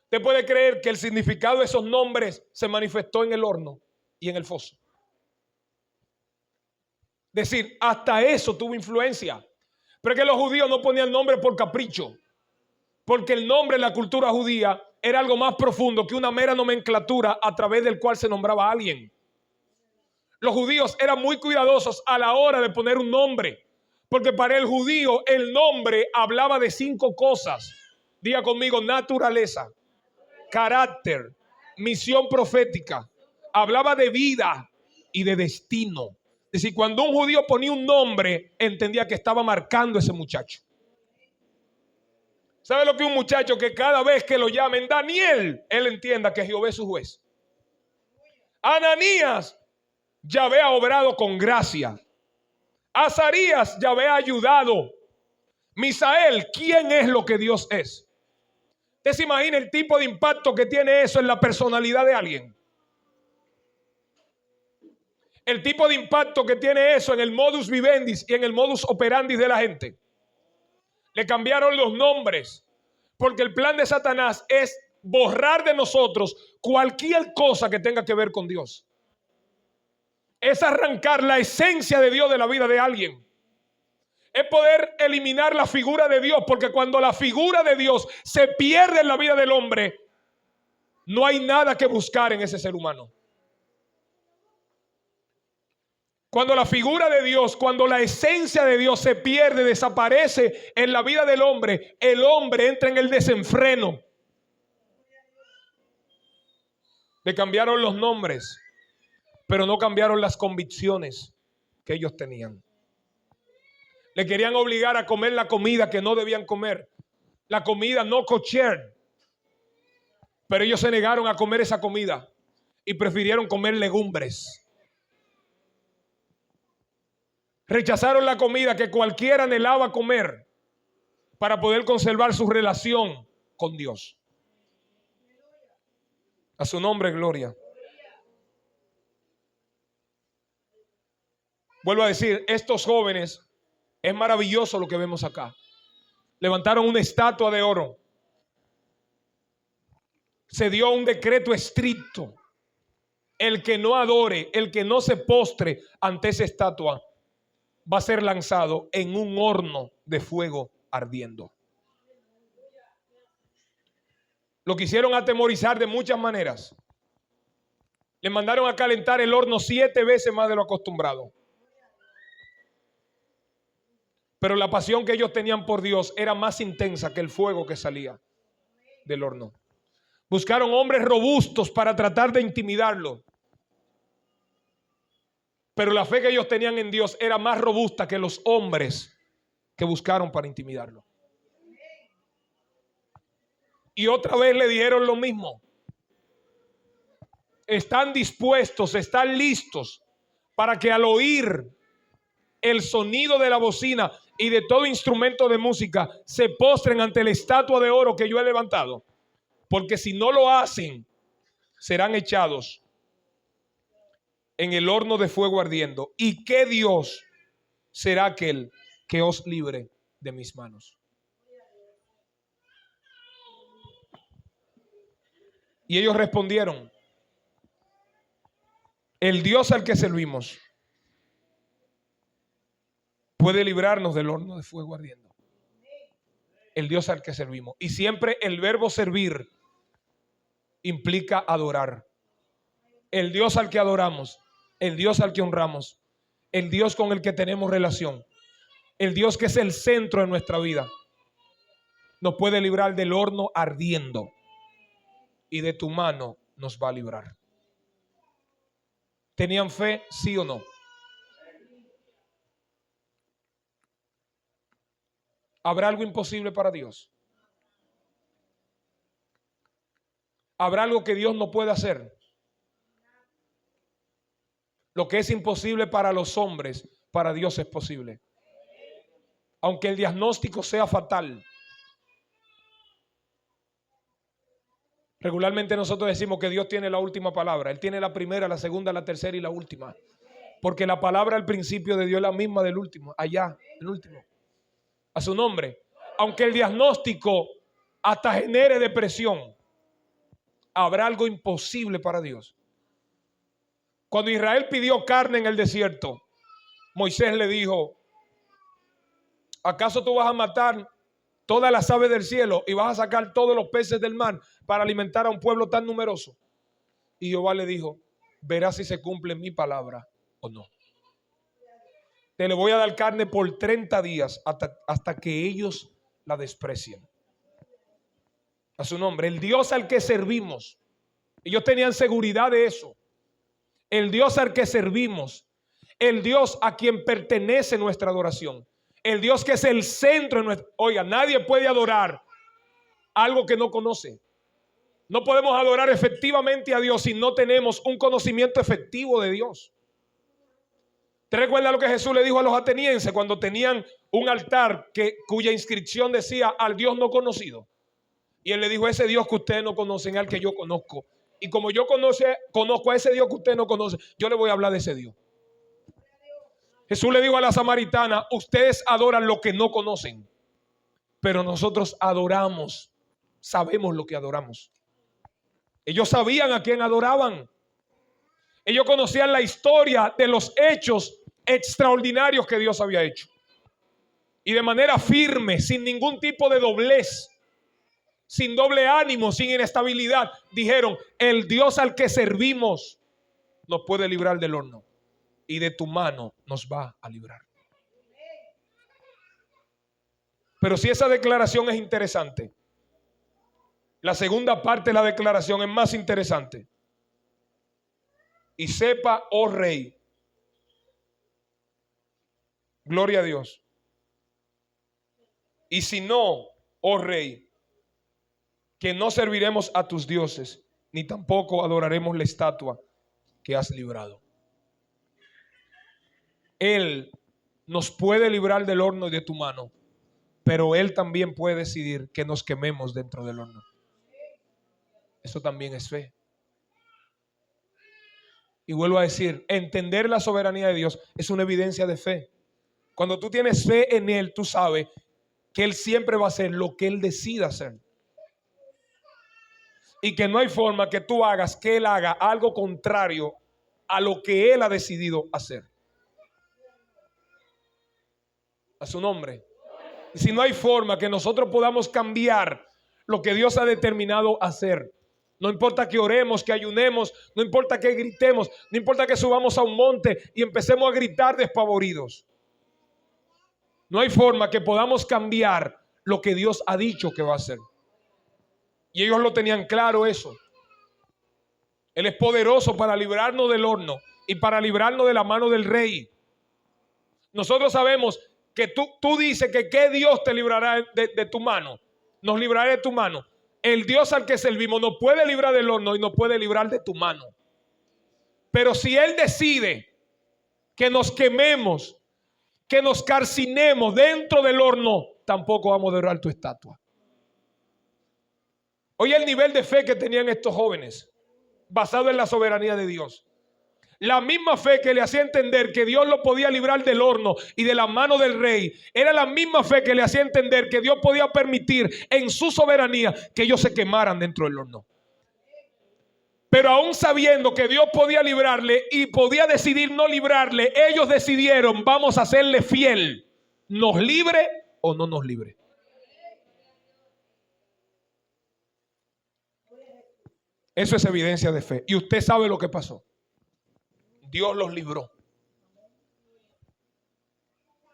Usted puede creer que el significado de esos nombres se manifestó en el horno y en el foso. Es decir, hasta eso tuvo influencia. Pero es que los judíos no ponían nombre por capricho, porque el nombre en la cultura judía era algo más profundo que una mera nomenclatura a través del cual se nombraba a alguien. Los judíos eran muy cuidadosos a la hora de poner un nombre, porque para el judío el nombre hablaba de 5 cosas. Diga conmigo: naturaleza, carácter, misión profética. Hablaba de vida y de destino. Es decir, cuando un judío ponía un nombre, entendía que estaba marcando a ese muchacho. ¿Sabe lo que un muchacho que cada vez que lo llamen Daniel, él entienda que Jehová es su juez? Ananías, Yahvé ha obrado con gracia. Azarías, Yahvé ha ayudado. Misael, ¿quién es lo que Dios es? ¿Usted se imagina el tipo de impacto que tiene eso en la personalidad de alguien? El tipo de impacto que tiene eso en el modus vivendi y en el modus operandi de la gente. Le cambiaron los nombres, porque el plan de Satanás es borrar de nosotros cualquier cosa que tenga que ver con Dios. Es arrancar la esencia de Dios de la vida de alguien. Es poder eliminar la figura de Dios, porque cuando la figura de Dios se pierde en la vida del hombre, no hay nada que buscar en ese ser humano. Cuando la figura de Dios, cuando la esencia de Dios se pierde, desaparece en la vida del hombre, el hombre entra en el desenfreno. Le cambiaron los nombres, pero no cambiaron las convicciones que ellos tenían. Le querían obligar a comer la comida que no debían comer, la comida no kosher, pero ellos se negaron a comer esa comida y prefirieron comer legumbres. Rechazaron la comida que cualquiera anhelaba comer para poder conservar su relación con Dios. A su nombre, gloria. Vuelvo a decir, estos jóvenes, es maravilloso lo que vemos acá. Levantaron una estatua de oro. Se dio un decreto estricto. El que no adore, el que no se postre ante esa estatua, va a ser lanzado en un horno de fuego ardiendo. Lo quisieron atemorizar de muchas maneras. Le mandaron a calentar el horno 7 veces más de lo acostumbrado. Pero la pasión que ellos tenían por Dios era más intensa que el fuego que salía del horno. Buscaron hombres robustos para tratar de intimidarlo. Pero la fe que ellos tenían en Dios era más robusta que los hombres que buscaron para intimidarlo. Y otra vez le dijeron lo mismo. Están dispuestos, están listos para que al oír el sonido de la bocina y de todo instrumento de música se postren ante la estatua de oro que yo he levantado. Porque si no lo hacen, serán echados en el horno de fuego ardiendo. ¿Y qué Dios será aquel que os libre de mis manos? Y ellos respondieron: el Dios al que servimos puede librarnos del horno de fuego ardiendo. El Dios al que servimos. Y siempre el verbo servir implica adorar. El Dios al que adoramos, el Dios al que honramos, el Dios con el que tenemos relación, el Dios que es el centro de nuestra vida, nos puede librar del horno ardiendo y de tu mano nos va a librar. ¿Tenían fe, sí o no? ¿Habrá algo imposible para Dios? ¿Habrá algo que Dios no pueda hacer? Lo que es imposible para los hombres, para Dios es posible. Aunque el diagnóstico sea fatal. Regularmente nosotros decimos que Dios tiene la última palabra. Él tiene la primera, la segunda, la tercera y la última. Porque la palabra al principio de Dios es la misma del último. Allá, el último. A su nombre. Aunque el diagnóstico hasta genere depresión, ¿habrá algo imposible para Dios? Cuando Israel pidió carne en el desierto, Moisés le dijo: ¿acaso tú vas a matar todas las aves del cielo y vas a sacar todos los peces del mar para alimentar a un pueblo tan numeroso? Y Jehová le dijo: verás si se cumple mi palabra o no. Te le voy a dar carne por 30 días hasta que ellos la desprecien. A su nombre. El Dios al que servimos, ellos tenían seguridad de eso. El Dios al que servimos, el Dios a quien pertenece nuestra adoración, el Dios que es el centro de nuestra... Oiga, nadie puede adorar algo que no conoce. No podemos adorar efectivamente a Dios si no tenemos un conocimiento efectivo de Dios. ¿Te recuerdas lo que Jesús le dijo a los atenienses cuando tenían un altar cuya inscripción decía al Dios no conocido? Y él le dijo: ese Dios que ustedes no conocen, al que yo conozco. Y como yo conozco a ese Dios que usted no conoce, yo le voy a hablar de ese Dios. Jesús le dijo a la samaritana: ustedes adoran lo que no conocen, pero nosotros adoramos, sabemos lo que adoramos. Ellos sabían a quién adoraban. Ellos conocían la historia de los hechos extraordinarios que Dios había hecho. Y de manera firme, sin ningún tipo de doblez, sin doble ánimo, sin inestabilidad, dijeron: el Dios al que servimos nos puede librar del horno y de tu mano nos va a librar. Pero si esa declaración es interesante, la segunda parte de la declaración es más interesante. Y sepa, oh rey, gloria a Dios. Y si no, oh rey, que no serviremos a tus dioses, ni tampoco adoraremos la estatua que has librado. Él nos puede librar del horno y de tu mano, pero Él también puede decidir que nos quememos dentro del horno. Eso también es fe. Y vuelvo a decir, entender la soberanía de Dios es una evidencia de fe. Cuando tú tienes fe en Él, tú sabes que Él siempre va a hacer lo que Él decida hacer. Y que no hay forma que tú hagas que Él haga algo contrario a lo que Él ha decidido hacer. A su nombre. Y si no hay forma que nosotros podamos cambiar lo que Dios ha determinado hacer. No importa que oremos, que ayunemos, no importa que gritemos, no importa que subamos a un monte y empecemos a gritar despavoridos. No hay forma que podamos cambiar lo que Dios ha dicho que va a hacer. Y ellos lo tenían claro eso. Él es poderoso para librarnos del horno y para librarnos de la mano del rey. Nosotros sabemos que tú dices que ¿qué Dios te librará de tu mano? Nos librará de tu mano. El Dios al que servimos nos puede librar del horno y nos puede librar de tu mano. Pero si Él decide que nos quememos, que nos calcinemos dentro del horno, tampoco vamos a adorar tu estatua. Oye el nivel de fe que tenían estos jóvenes, basado en la soberanía de Dios. La misma fe que le hacía entender que Dios lo podía librar del horno y de la mano del rey, era la misma fe que le hacía entender que Dios podía permitir en su soberanía que ellos se quemaran dentro del horno. Pero aún sabiendo que Dios podía librarle y podía decidir no librarle, ellos decidieron, vamos a serle fiel, nos libre o no nos libre. Eso es evidencia de fe. Y usted sabe lo que pasó. Dios los libró.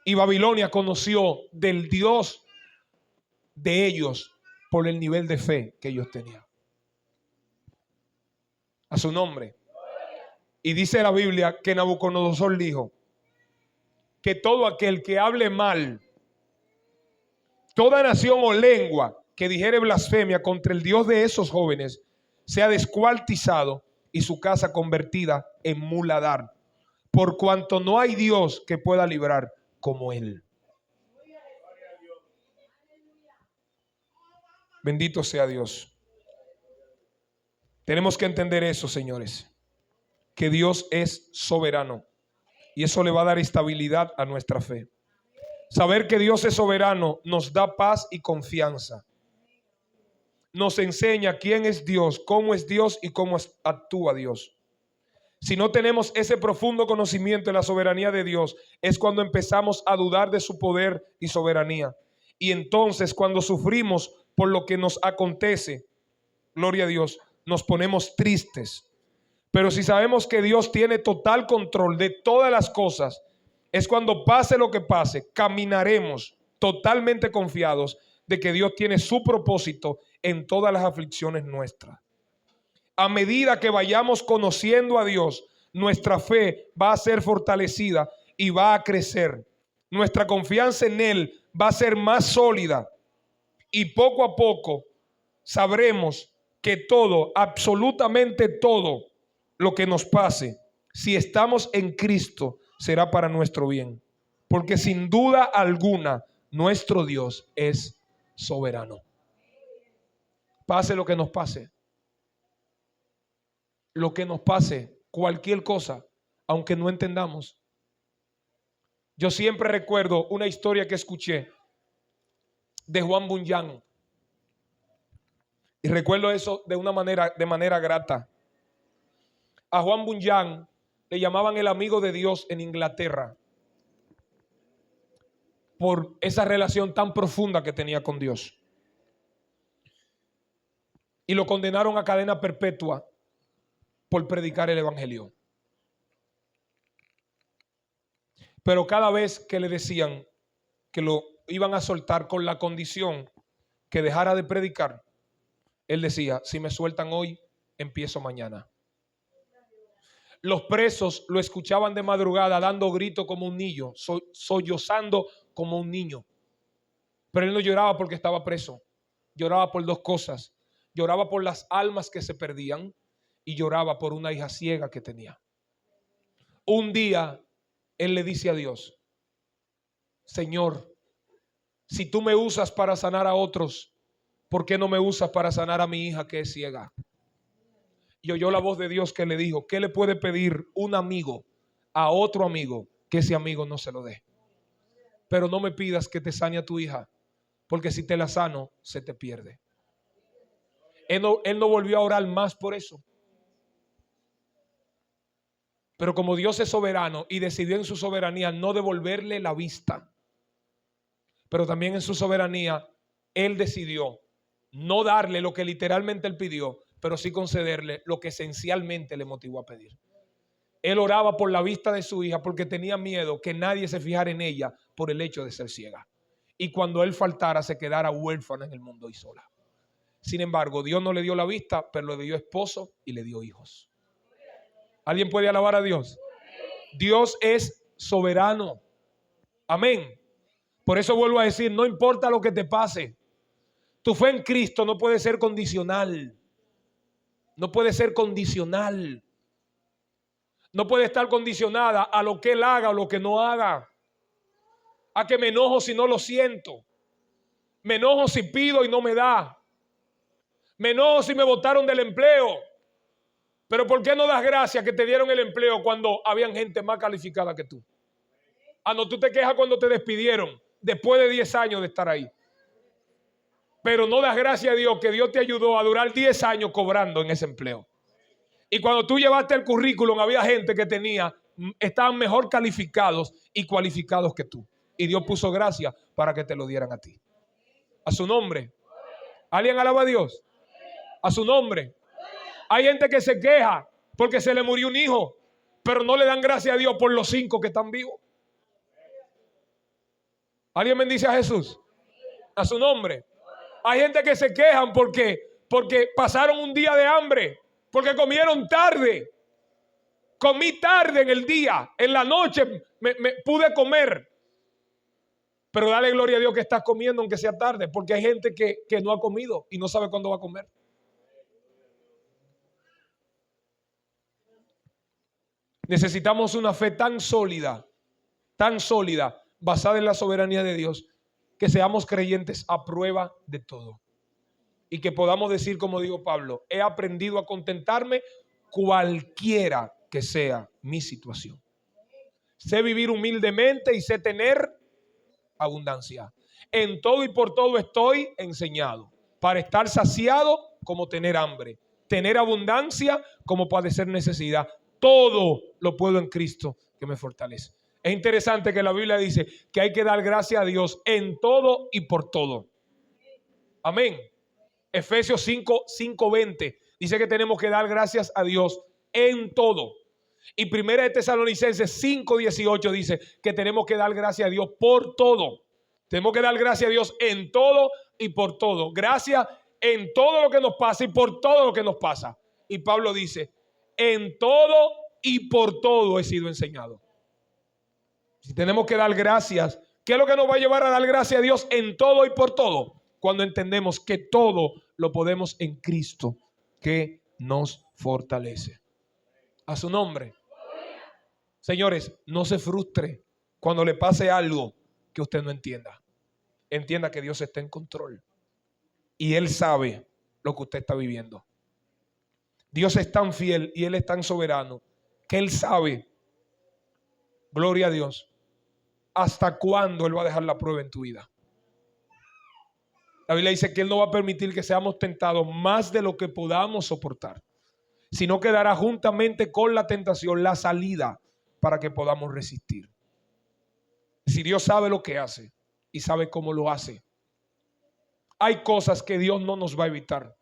Y Babilonia conoció del Dios de ellos por el nivel de fe que ellos tenían. A su nombre. Y dice la Biblia que Nabucodonosor dijo que todo aquel que hable mal, toda nación o lengua que dijere blasfemia contra el Dios de esos jóvenes, sea descuartizado y su casa convertida en muladar, por cuanto no hay Dios que pueda librar como Él. Bendito sea Dios. Tenemos que entender eso, señores, que Dios es soberano y eso le va a dar estabilidad a nuestra fe. Saber que Dios es soberano nos da paz y confianza. Nos enseña quién es Dios, cómo es Dios y cómo actúa Dios. Si no tenemos ese profundo conocimiento de la soberanía de Dios, es cuando empezamos a dudar de su poder y soberanía. Y entonces cuando sufrimos por lo que nos acontece, gloria a Dios, nos ponemos tristes. Pero si sabemos que Dios tiene total control de todas las cosas, es cuando pase lo que pase, caminaremos totalmente confiados de que Dios tiene su propósito en todas las aflicciones nuestras. A medida que vayamos conociendo a Dios, nuestra fe va a ser fortalecida y va a crecer. Nuestra confianza en Él va a ser más sólida y poco a poco sabremos que todo, absolutamente todo lo que nos pase, si estamos en Cristo, será para nuestro bien. Porque sin duda alguna, nuestro Dios es soberano. Pase lo que nos pase. Lo que nos pase, cualquier cosa, aunque no entendamos. Yo siempre recuerdo una historia que escuché de Juan Bunyan. Y recuerdo eso de manera grata. A Juan Bunyan le llamaban el amigo de Dios en Inglaterra por esa relación tan profunda que tenía con Dios. Y lo condenaron a cadena perpetua por predicar el evangelio. Pero cada vez que le decían que lo iban a soltar con la condición que dejara de predicar, él decía, si me sueltan hoy, empiezo mañana. Los presos lo escuchaban de madrugada dando grito como un niño, sollozando como un niño. Pero él no lloraba porque estaba preso. Lloraba por dos cosas. Lloraba por las almas que se perdían y lloraba por una hija ciega que tenía. Un día él le dice a Dios, Señor, si tú me usas para sanar a otros, ¿por qué no me usas para sanar a mi hija que es ciega? Y oyó la voz de Dios que le dijo, ¿qué le puede pedir un amigo a otro amigo que ese amigo no se lo dé? Pero no me pidas que te sane a tu hija, porque si te la sano, se te pierde. Él no volvió a orar más por eso. Pero como Dios es soberano y decidió en su soberanía no devolverle la vista, pero también en su soberanía Él decidió no darle lo que literalmente Él pidió, pero sí concederle lo que esencialmente le motivó a pedir. Él oraba por la vista de su hija porque tenía miedo que nadie se fijara en ella por el hecho de ser ciega. Y cuando Él faltara se quedara huérfana en el mundo y sola. Sin embargo, Dios no le dio la vista, pero le dio esposo y le dio hijos. ¿Alguien puede alabar a Dios? Dios es soberano. Amén. Por eso vuelvo a decir, no importa lo que te pase, tu fe en Cristo no puede ser condicional. No puede ser condicional. No puede estar condicionada a lo que Él haga o lo que no haga. A que me enojo si no lo siento. Me enojo si pido y no me da. Me enojo si me botaron del empleo. Pero ¿por qué no das gracias que te dieron el empleo cuando habían gente más calificada que tú? Ah, no, tú te quejas cuando te despidieron después de 10 años de estar ahí. Pero no das gracias a Dios que Dios te ayudó a durar 10 años cobrando en ese empleo. Y cuando tú llevaste el currículum había gente que estaban mejor calificados y cualificados que tú. Y Dios puso gracia para que te lo dieran a ti. A su nombre. ¿Alguien alaba a Dios? A su nombre. Hay gente que se queja porque se le murió un hijo, pero no le dan gracias a Dios por los 5 que están vivos. ¿Alguien bendice a Jesús? A su nombre. Hay gente que se quejan porque pasaron un día de hambre, porque comieron tarde. Comí tarde en el día, en la noche me pude comer. Pero dale gloria a Dios que estás comiendo aunque sea tarde, porque hay gente que no ha comido y no sabe cuándo va a comer. Necesitamos una fe tan sólida, basada en la soberanía de Dios, que seamos creyentes a prueba de todo. Y que podamos decir, como dijo Pablo, he aprendido a contentarme cualquiera que sea mi situación. Sé vivir humildemente y sé tener abundancia. En todo y por todo estoy enseñado, para estar saciado como tener hambre, tener abundancia como padecer necesidad. Todo lo puedo en Cristo que me fortalece. Es interesante que la Biblia dice que hay que dar gracias a Dios en todo y por todo. Amén. Efesios 5:20 dice que tenemos que dar gracias a Dios en todo. Y Primera de Tesalonicenses 5:18 dice que tenemos que dar gracias a Dios por todo. Tenemos que dar gracias a Dios en todo y por todo. Gracias en todo lo que nos pasa y por todo lo que nos pasa. Y Pablo dice, en todo y por todo he sido enseñado. Si tenemos que dar gracias, ¿qué es lo que nos va a llevar a dar gracias a Dios en todo y por todo? Cuando entendemos que todo lo podemos en Cristo que nos fortalece. A su nombre. Señores, no se frustre cuando le pase algo que usted no entienda. Entienda que Dios está en control y Él sabe lo que usted está viviendo. Dios es tan fiel y Él es tan soberano que Él sabe, gloria a Dios, hasta cuándo Él va a dejar la prueba en tu vida. La Biblia dice que Él no va a permitir que seamos tentados más de lo que podamos soportar, sino que dará juntamente con la tentación la salida para que podamos resistir. Si Dios sabe lo que hace y sabe cómo lo hace, hay cosas que Dios no nos va a evitar.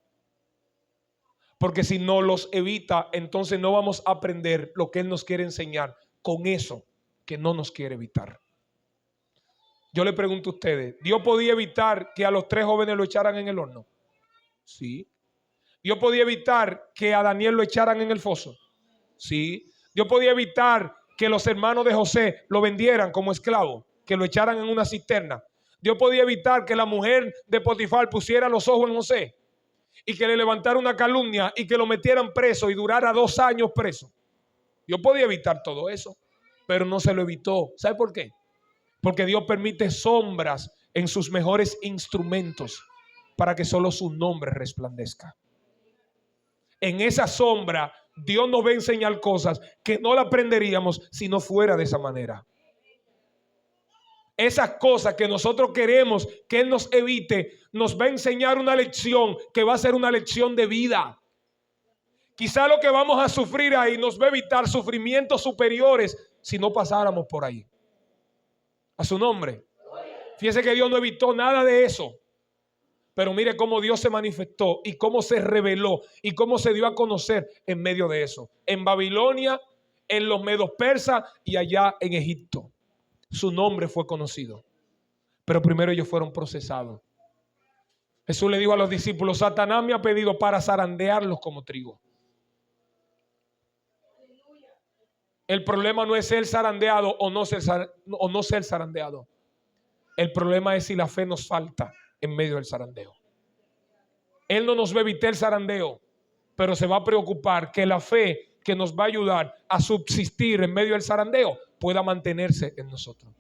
Porque si no los evita, entonces no vamos a aprender lo que Él nos quiere enseñar con eso que no nos quiere evitar. Yo le pregunto a ustedes, ¿Dios podía evitar que a los 3 jóvenes lo echaran en el horno? Sí. ¿Dios podía evitar que a Daniel lo echaran en el foso? Sí. ¿Dios podía evitar que los hermanos de José lo vendieran como esclavo, que lo echaran en una cisterna? ¿Dios podía evitar que la mujer de Potifar pusiera los ojos en José y que le levantara una calumnia y que lo metieran preso y durara 2 años preso? Dios podía evitar todo eso, pero no se lo evitó. ¿Sabe por qué? Porque Dios permite sombras en sus mejores instrumentos para que solo su nombre resplandezca. En esa sombra Dios nos va a enseñar cosas que no la aprenderíamos si no fuera de esa manera. Esas cosas que nosotros queremos que Él nos evite, nos va a enseñar una lección que va a ser una lección de vida. Quizá lo que vamos a sufrir ahí nos va a evitar sufrimientos superiores si no pasáramos por ahí. A su nombre. Fíjese que Dios no evitó nada de eso. Pero mire cómo Dios se manifestó y cómo se reveló y cómo se dio a conocer en medio de eso. En Babilonia, en los medos persas y allá en Egipto. Su nombre fue conocido. Pero primero ellos fueron procesados. Jesús le dijo a los discípulos: Satanás me ha pedido para zarandearlos como trigo. El problema no es ser zarandeado o no ser zarandeado. El problema es si la fe nos falta en medio del zarandeo. Él no nos va a evitar el zarandeo, pero se va a preocupar que la fe que nos va a ayudar a subsistir en medio del zarandeo pueda mantenerse en nosotros.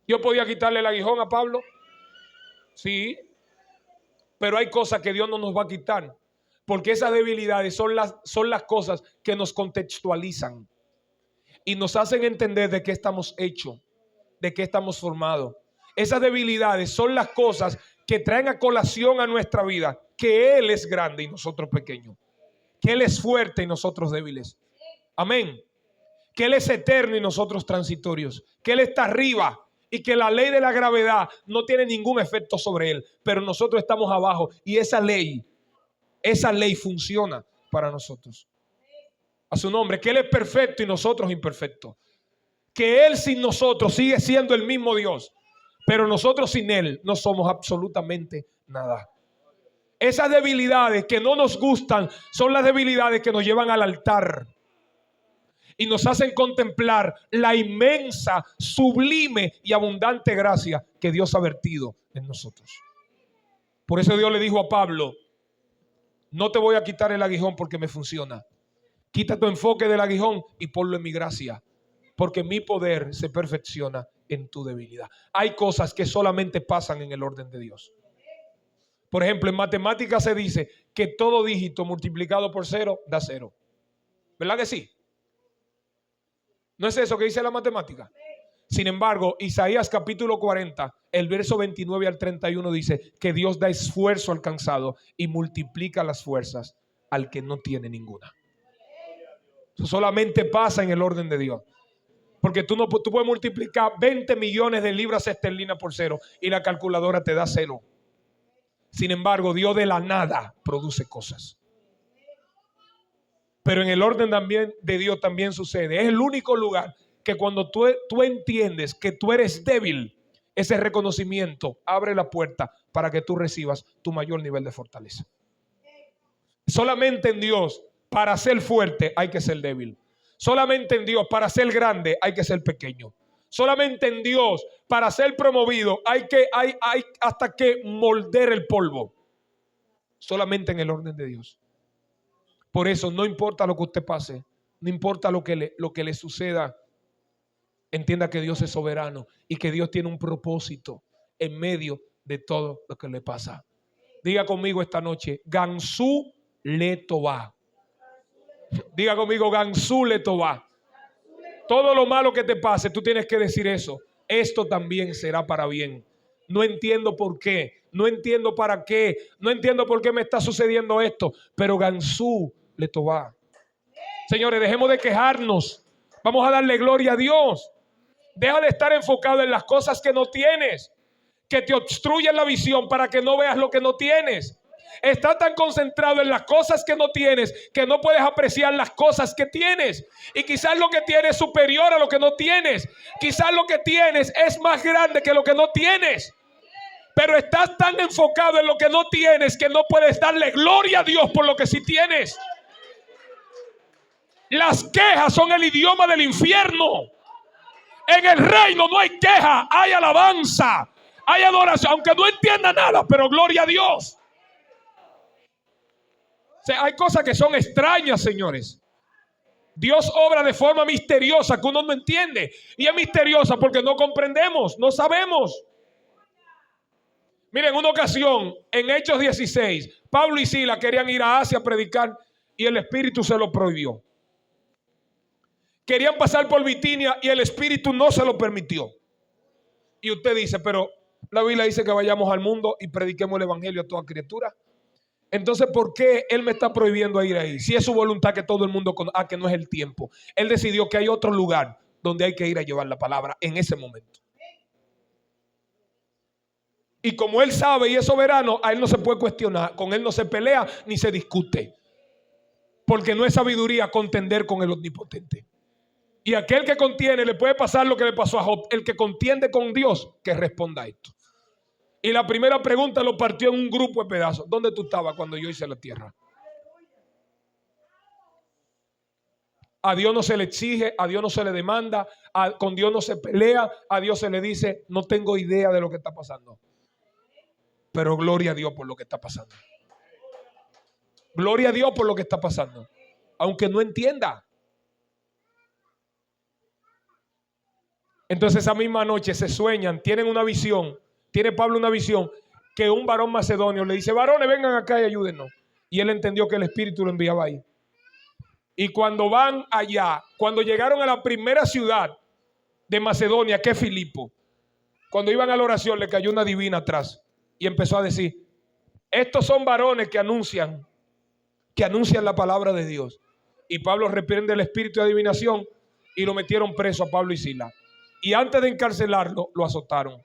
¿Yo podía quitarle el aguijón a Pablo? Sí, pero hay cosas que Dios no nos va a quitar, porque esas debilidades son las cosas que nos contextualizan y nos hacen entender de qué estamos hechos, de qué estamos formados. Esas debilidades son las cosas que traen a colación a nuestra vida que Él es grande y nosotros pequeños, que Él es fuerte y nosotros débiles. Amén. Que Él es eterno y nosotros transitorios, que Él está arriba y que la ley de la gravedad no tiene ningún efecto sobre Él, pero nosotros estamos abajo y esa ley funciona para nosotros. A su nombre, que Él es perfecto y nosotros imperfectos, que Él sin nosotros sigue siendo el mismo Dios, pero nosotros sin Él no somos absolutamente nada. Esas debilidades que no nos gustan son las debilidades que nos llevan al altar y nos hacen contemplar la inmensa, sublime y abundante gracia que Dios ha vertido en nosotros. Por eso Dios le dijo a Pablo: no te voy a quitar el aguijón porque me funciona. Quita tu enfoque del aguijón y ponlo en mi gracia, porque mi poder se perfecciona en tu debilidad. Hay cosas que solamente pasan en el orden de Dios. Por ejemplo, en matemáticas se dice que todo dígito multiplicado por 0 da 0. ¿Verdad que sí? ¿No es eso que dice la matemática? Sin embargo, Isaías capítulo 40, el verso 29 al 31 dice que Dios da esfuerzo al cansado y multiplica las fuerzas al que no tiene ninguna. Eso solamente pasa en el orden de Dios. Porque tú puedes multiplicar 20 millones de libras esterlinas por 0 y la calculadora te da 0. Sin embargo, Dios de la nada produce cosas. Pero en el orden también de Dios también sucede. Es el único lugar que cuando tú entiendes que tú eres débil, ese reconocimiento abre la puerta para que tú recibas tu mayor nivel de fortaleza. Solamente en Dios, para ser fuerte, hay que ser débil. Solamente en Dios, para ser grande, hay que ser pequeño. Solamente en Dios, para ser promovido, hay hasta que moldear el polvo. Solamente en el orden de Dios. Por eso, no importa lo que usted pase, no importa lo que le suceda, entienda que Dios es soberano y que Dios tiene un propósito en medio de todo lo que le pasa. Diga conmigo esta noche: Gansú Letová. Diga conmigo: Gansú Letová. Todo lo malo que te pase, tú tienes que decir eso. Esto también será para bien. No entiendo por qué, no entiendo para qué, no entiendo por qué me está sucediendo esto, pero Gansú Letová. Señores, dejemos de quejarnos. Vamos a darle gloria a Dios. Deja de estar enfocado en las cosas que no tienes, que te obstruyen la visión para que no veas lo que no tienes. Está tan concentrado en las cosas que no tienes que no puedes apreciar las cosas que tienes. Y quizás lo que tienes es superior a lo que no tienes. Quizás lo que tienes es más grande que lo que no tienes. Pero estás tan enfocado en lo que no tienes que no puedes darle gloria a Dios por lo que sí tienes. Las quejas son el idioma del infierno. En el reino no hay queja, hay alabanza, hay adoración, aunque no entienda nada, pero gloria a Dios. O sea, hay cosas que son extrañas, señores. Dios obra de forma misteriosa que uno no entiende. Y es misteriosa porque no comprendemos, no sabemos. Miren, en una ocasión, en Hechos 16, Pablo y Silas querían ir a Asia a predicar y el Espíritu se lo prohibió. Querían pasar por Bitinia y el Espíritu no se lo permitió. Y usted dice, pero la Biblia dice que vayamos al mundo y prediquemos el Evangelio a toda criatura. Entonces, ¿por qué Él me está prohibiendo ir ahí? Si es su voluntad que todo el mundo conozca, que no es el tiempo. Él decidió que hay otro lugar donde hay que ir a llevar la palabra en ese momento. Y como Él sabe y es soberano, a Él no se puede cuestionar, con Él no se pelea ni se discute. Porque no es sabiduría contender con el omnipotente. Y aquel que contiene le puede pasar lo que le pasó a Job. El que contiende con Dios, que responda a esto. Y la primera pregunta lo partió en un grupo de pedazos. ¿Dónde tú estabas cuando yo hice la tierra? A Dios no se le exige, a Dios no se le demanda, con Dios no se pelea, a Dios se le dice, no tengo idea de lo que está pasando. Pero gloria a Dios por lo que está pasando. Gloria a Dios por lo que está pasando. Aunque no entienda. Entonces esa misma noche se sueñan, tienen una visión, tiene Pablo una visión, que un varón macedonio le dice, varones vengan acá y ayúdenos. Y él entendió que el Espíritu lo enviaba ahí. Y cuando van allá, cuando llegaron a la primera ciudad de Macedonia, que es Filipo, cuando iban a la oración le cayó una divina atrás y empezó a decir, estos son varones que anuncian la palabra de Dios. Y Pablo reprende el espíritu de adivinación y lo metieron preso a Pablo y Silas. Y antes de encarcelarlo, lo azotaron.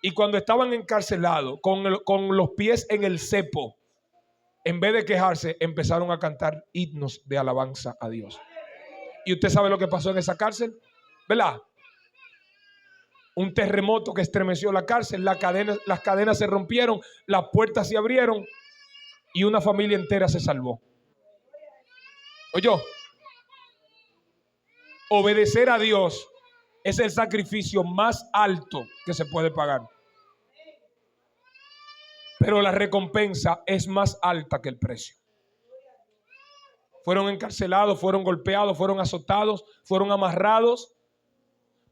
Y cuando estaban encarcelados, con los pies en el cepo, en vez de quejarse, empezaron a cantar himnos de alabanza a Dios. Y usted sabe lo que pasó en esa cárcel, ¿verdad? Un terremoto que estremeció la cárcel, las cadenas se rompieron, las puertas se abrieron y una familia entera se salvó. Oyó, obedecer a Dios es el sacrificio más alto que se puede pagar. Pero la recompensa es más alta que el precio. Fueron encarcelados, fueron golpeados, fueron azotados, fueron amarrados.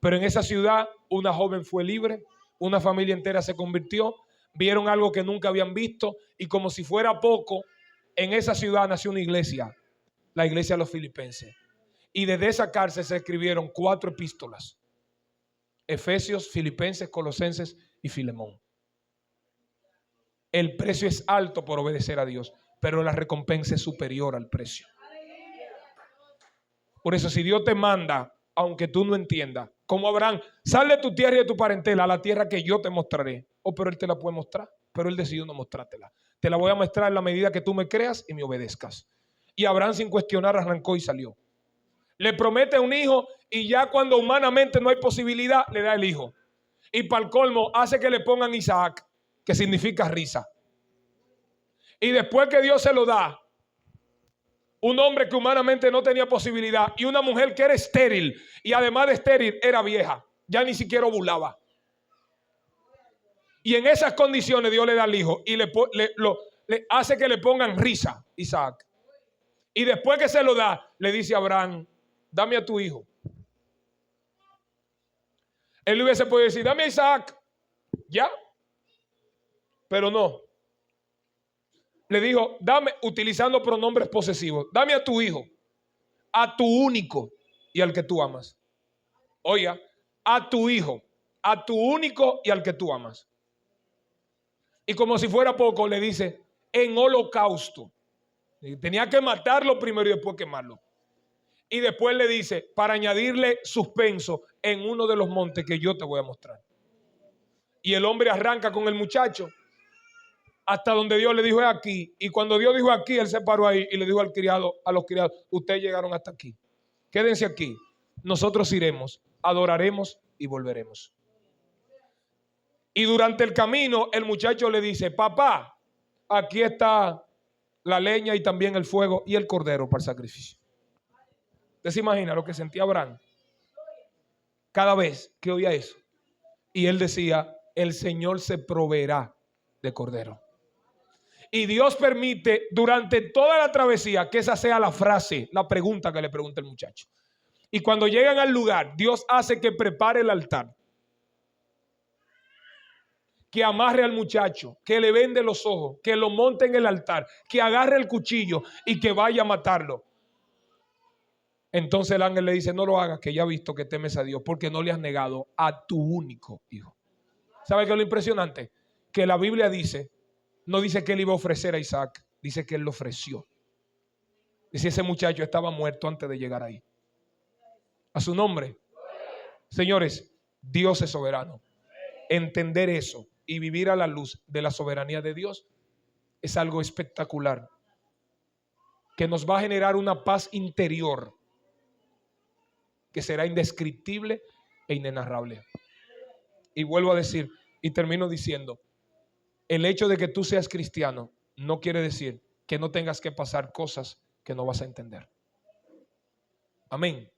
Pero en esa ciudad una joven fue libre, una familia entera se convirtió, vieron algo que nunca habían visto y como si fuera poco, en esa ciudad nació una iglesia, la iglesia de los filipenses. Y desde esa cárcel se escribieron 4 epístolas: Efesios, Filipenses, Colosenses y Filemón. El precio es alto por obedecer a Dios, pero la recompensa es superior al precio. Por eso, si Dios te manda, aunque tú no entiendas, como Abraham, sal de tu tierra y de tu parentela a la tierra que yo te mostraré. Pero Él te la puede mostrar, pero Él decidió no mostrártela. Te la voy a mostrar en la medida que tú me creas y me obedezcas. Y Abraham, sin cuestionar, arrancó y salió. Le promete un hijo y ya cuando humanamente no hay posibilidad, le da el hijo. Y para el colmo, hace que le pongan Isaac, que significa risa. Y después que Dios se lo da, un hombre que humanamente no tenía posibilidad y una mujer que era estéril y además de estéril era vieja, ya ni siquiera ovulaba. Y en esas condiciones Dios le da al hijo y le hace que le pongan risa, Isaac. Y después que se lo da, le dice a Abraham, dame a tu hijo. Él hubiese podido decir, dame a Isaac, ya. Pero no. Le dijo, dame, utilizando pronombres posesivos, dame a tu hijo, a tu único y al que tú amas. Oiga, a tu hijo, a tu único y al que tú amas. Y como si fuera poco, le dice, en holocausto. Tenía que matarlo primero y después quemarlo. Y después le dice, para añadirle suspenso, en uno de los montes que yo te voy a mostrar. Y el hombre arranca con el muchacho hasta donde Dios le dijo, es aquí. Y cuando Dios dijo aquí, él se paró ahí y le dijo al criado, a los criados, ustedes llegaron hasta aquí. Quédense aquí. Nosotros iremos, adoraremos y volveremos. Y durante el camino, el muchacho le dice, papá, aquí está la leña y también el fuego y el cordero para el sacrificio. ¿Usted se imagina lo que sentía Abraham cada vez que oía eso? Y él decía, el Señor se proveerá de cordero. Y Dios permite durante toda la travesía que esa sea la frase, la pregunta que le pregunta el muchacho. Y cuando llegan al lugar, Dios hace que prepare el altar, que amarre al muchacho, que le vende los ojos, que lo monte en el altar, que agarre el cuchillo y que vaya a matarlo. Entonces el ángel le dice: no lo hagas, que ya he visto que temes a Dios, porque no le has negado a tu único hijo. ¿Sabe qué es lo impresionante? Que la Biblia dice, no dice que él iba a ofrecer a Isaac, dice que él lo ofreció. Dice: ese muchacho estaba muerto antes de llegar ahí. A su nombre. Señores, Dios es soberano. Entender eso y vivir a la luz de la soberanía de Dios es algo espectacular, que nos va a generar una paz interior que será indescriptible e inenarrable. Y vuelvo a decir, y termino diciendo, el hecho de que tú seas cristiano no quiere decir que no tengas que pasar cosas que no vas a entender. Amén.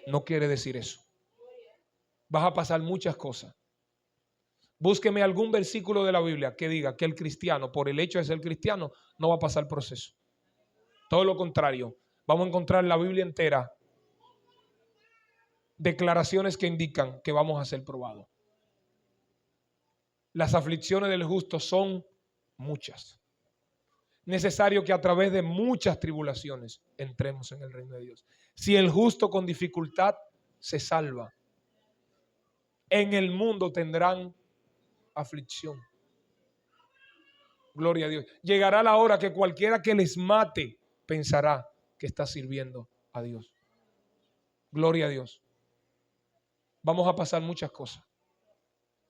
No quiere decir eso. Vas a pasar muchas cosas. Búsqueme algún versículo de la Biblia que diga que el cristiano, por el hecho de ser cristiano, no va a pasar proceso. Todo lo contrario, vamos a encontrar en la Biblia entera declaraciones que indican que vamos a ser probados. Las aflicciones del justo son muchas. Necesario que a través de muchas tribulaciones entremos en el reino de Dios. Si el justo con dificultad se salva, en el mundo tendrán aflicción. Gloria a Dios. Llegará la hora que cualquiera que les mate pensará que está sirviendo a Dios. Gloria a Dios. Vamos a pasar muchas cosas,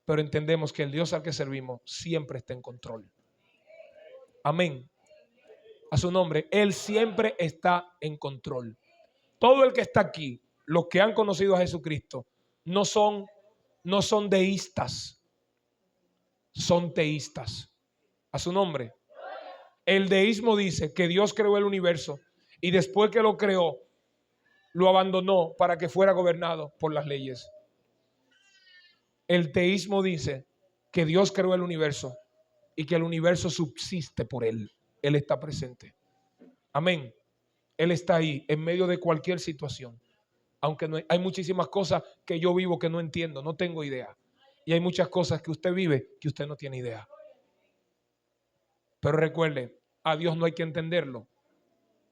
pero entendemos que el Dios al que servimos siempre está en control. Amén. A su nombre, Él siempre está en control. Todo el que está aquí, los que han conocido a Jesucristo, no son deístas, son teístas. A su nombre. El deísmo dice que Dios creó el universo y después que lo creó, lo abandonó para que fuera gobernado por las leyes. El teísmo dice que Dios creó el universo y que el universo subsiste por Él. Él está presente. Amén. Él está ahí en medio de cualquier situación. Aunque no hay muchísimas cosas que yo vivo que no entiendo, no tengo idea. Y hay muchas cosas que usted vive que usted no tiene idea. Pero recuerde, a Dios no hay que entenderlo.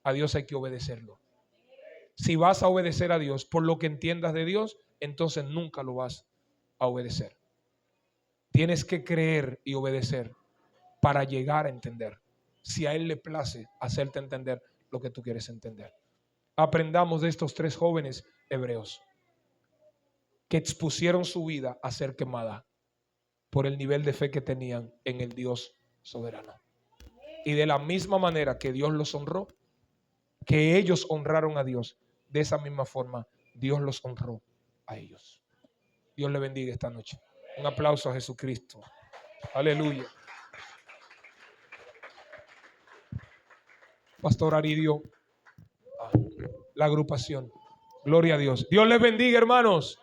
A Dios hay que obedecerlo. Si vas a obedecer a Dios por lo que entiendas de Dios, entonces nunca lo vas a obedecer. Tienes que creer y obedecer para llegar a entender. Si a Él le place hacerte entender lo que tú quieres entender. Aprendamos de estos 3 jóvenes hebreos que expusieron su vida a ser quemada por el nivel de fe que tenían en el Dios soberano. Y de la misma manera que Dios los honró, que ellos honraron a Dios, de esa misma forma Dios los honró a ellos. Dios le bendiga esta noche. Un aplauso a Jesucristo. Aleluya. Pastor Aridio, la agrupación. Gloria a Dios. Dios les bendiga, hermanos.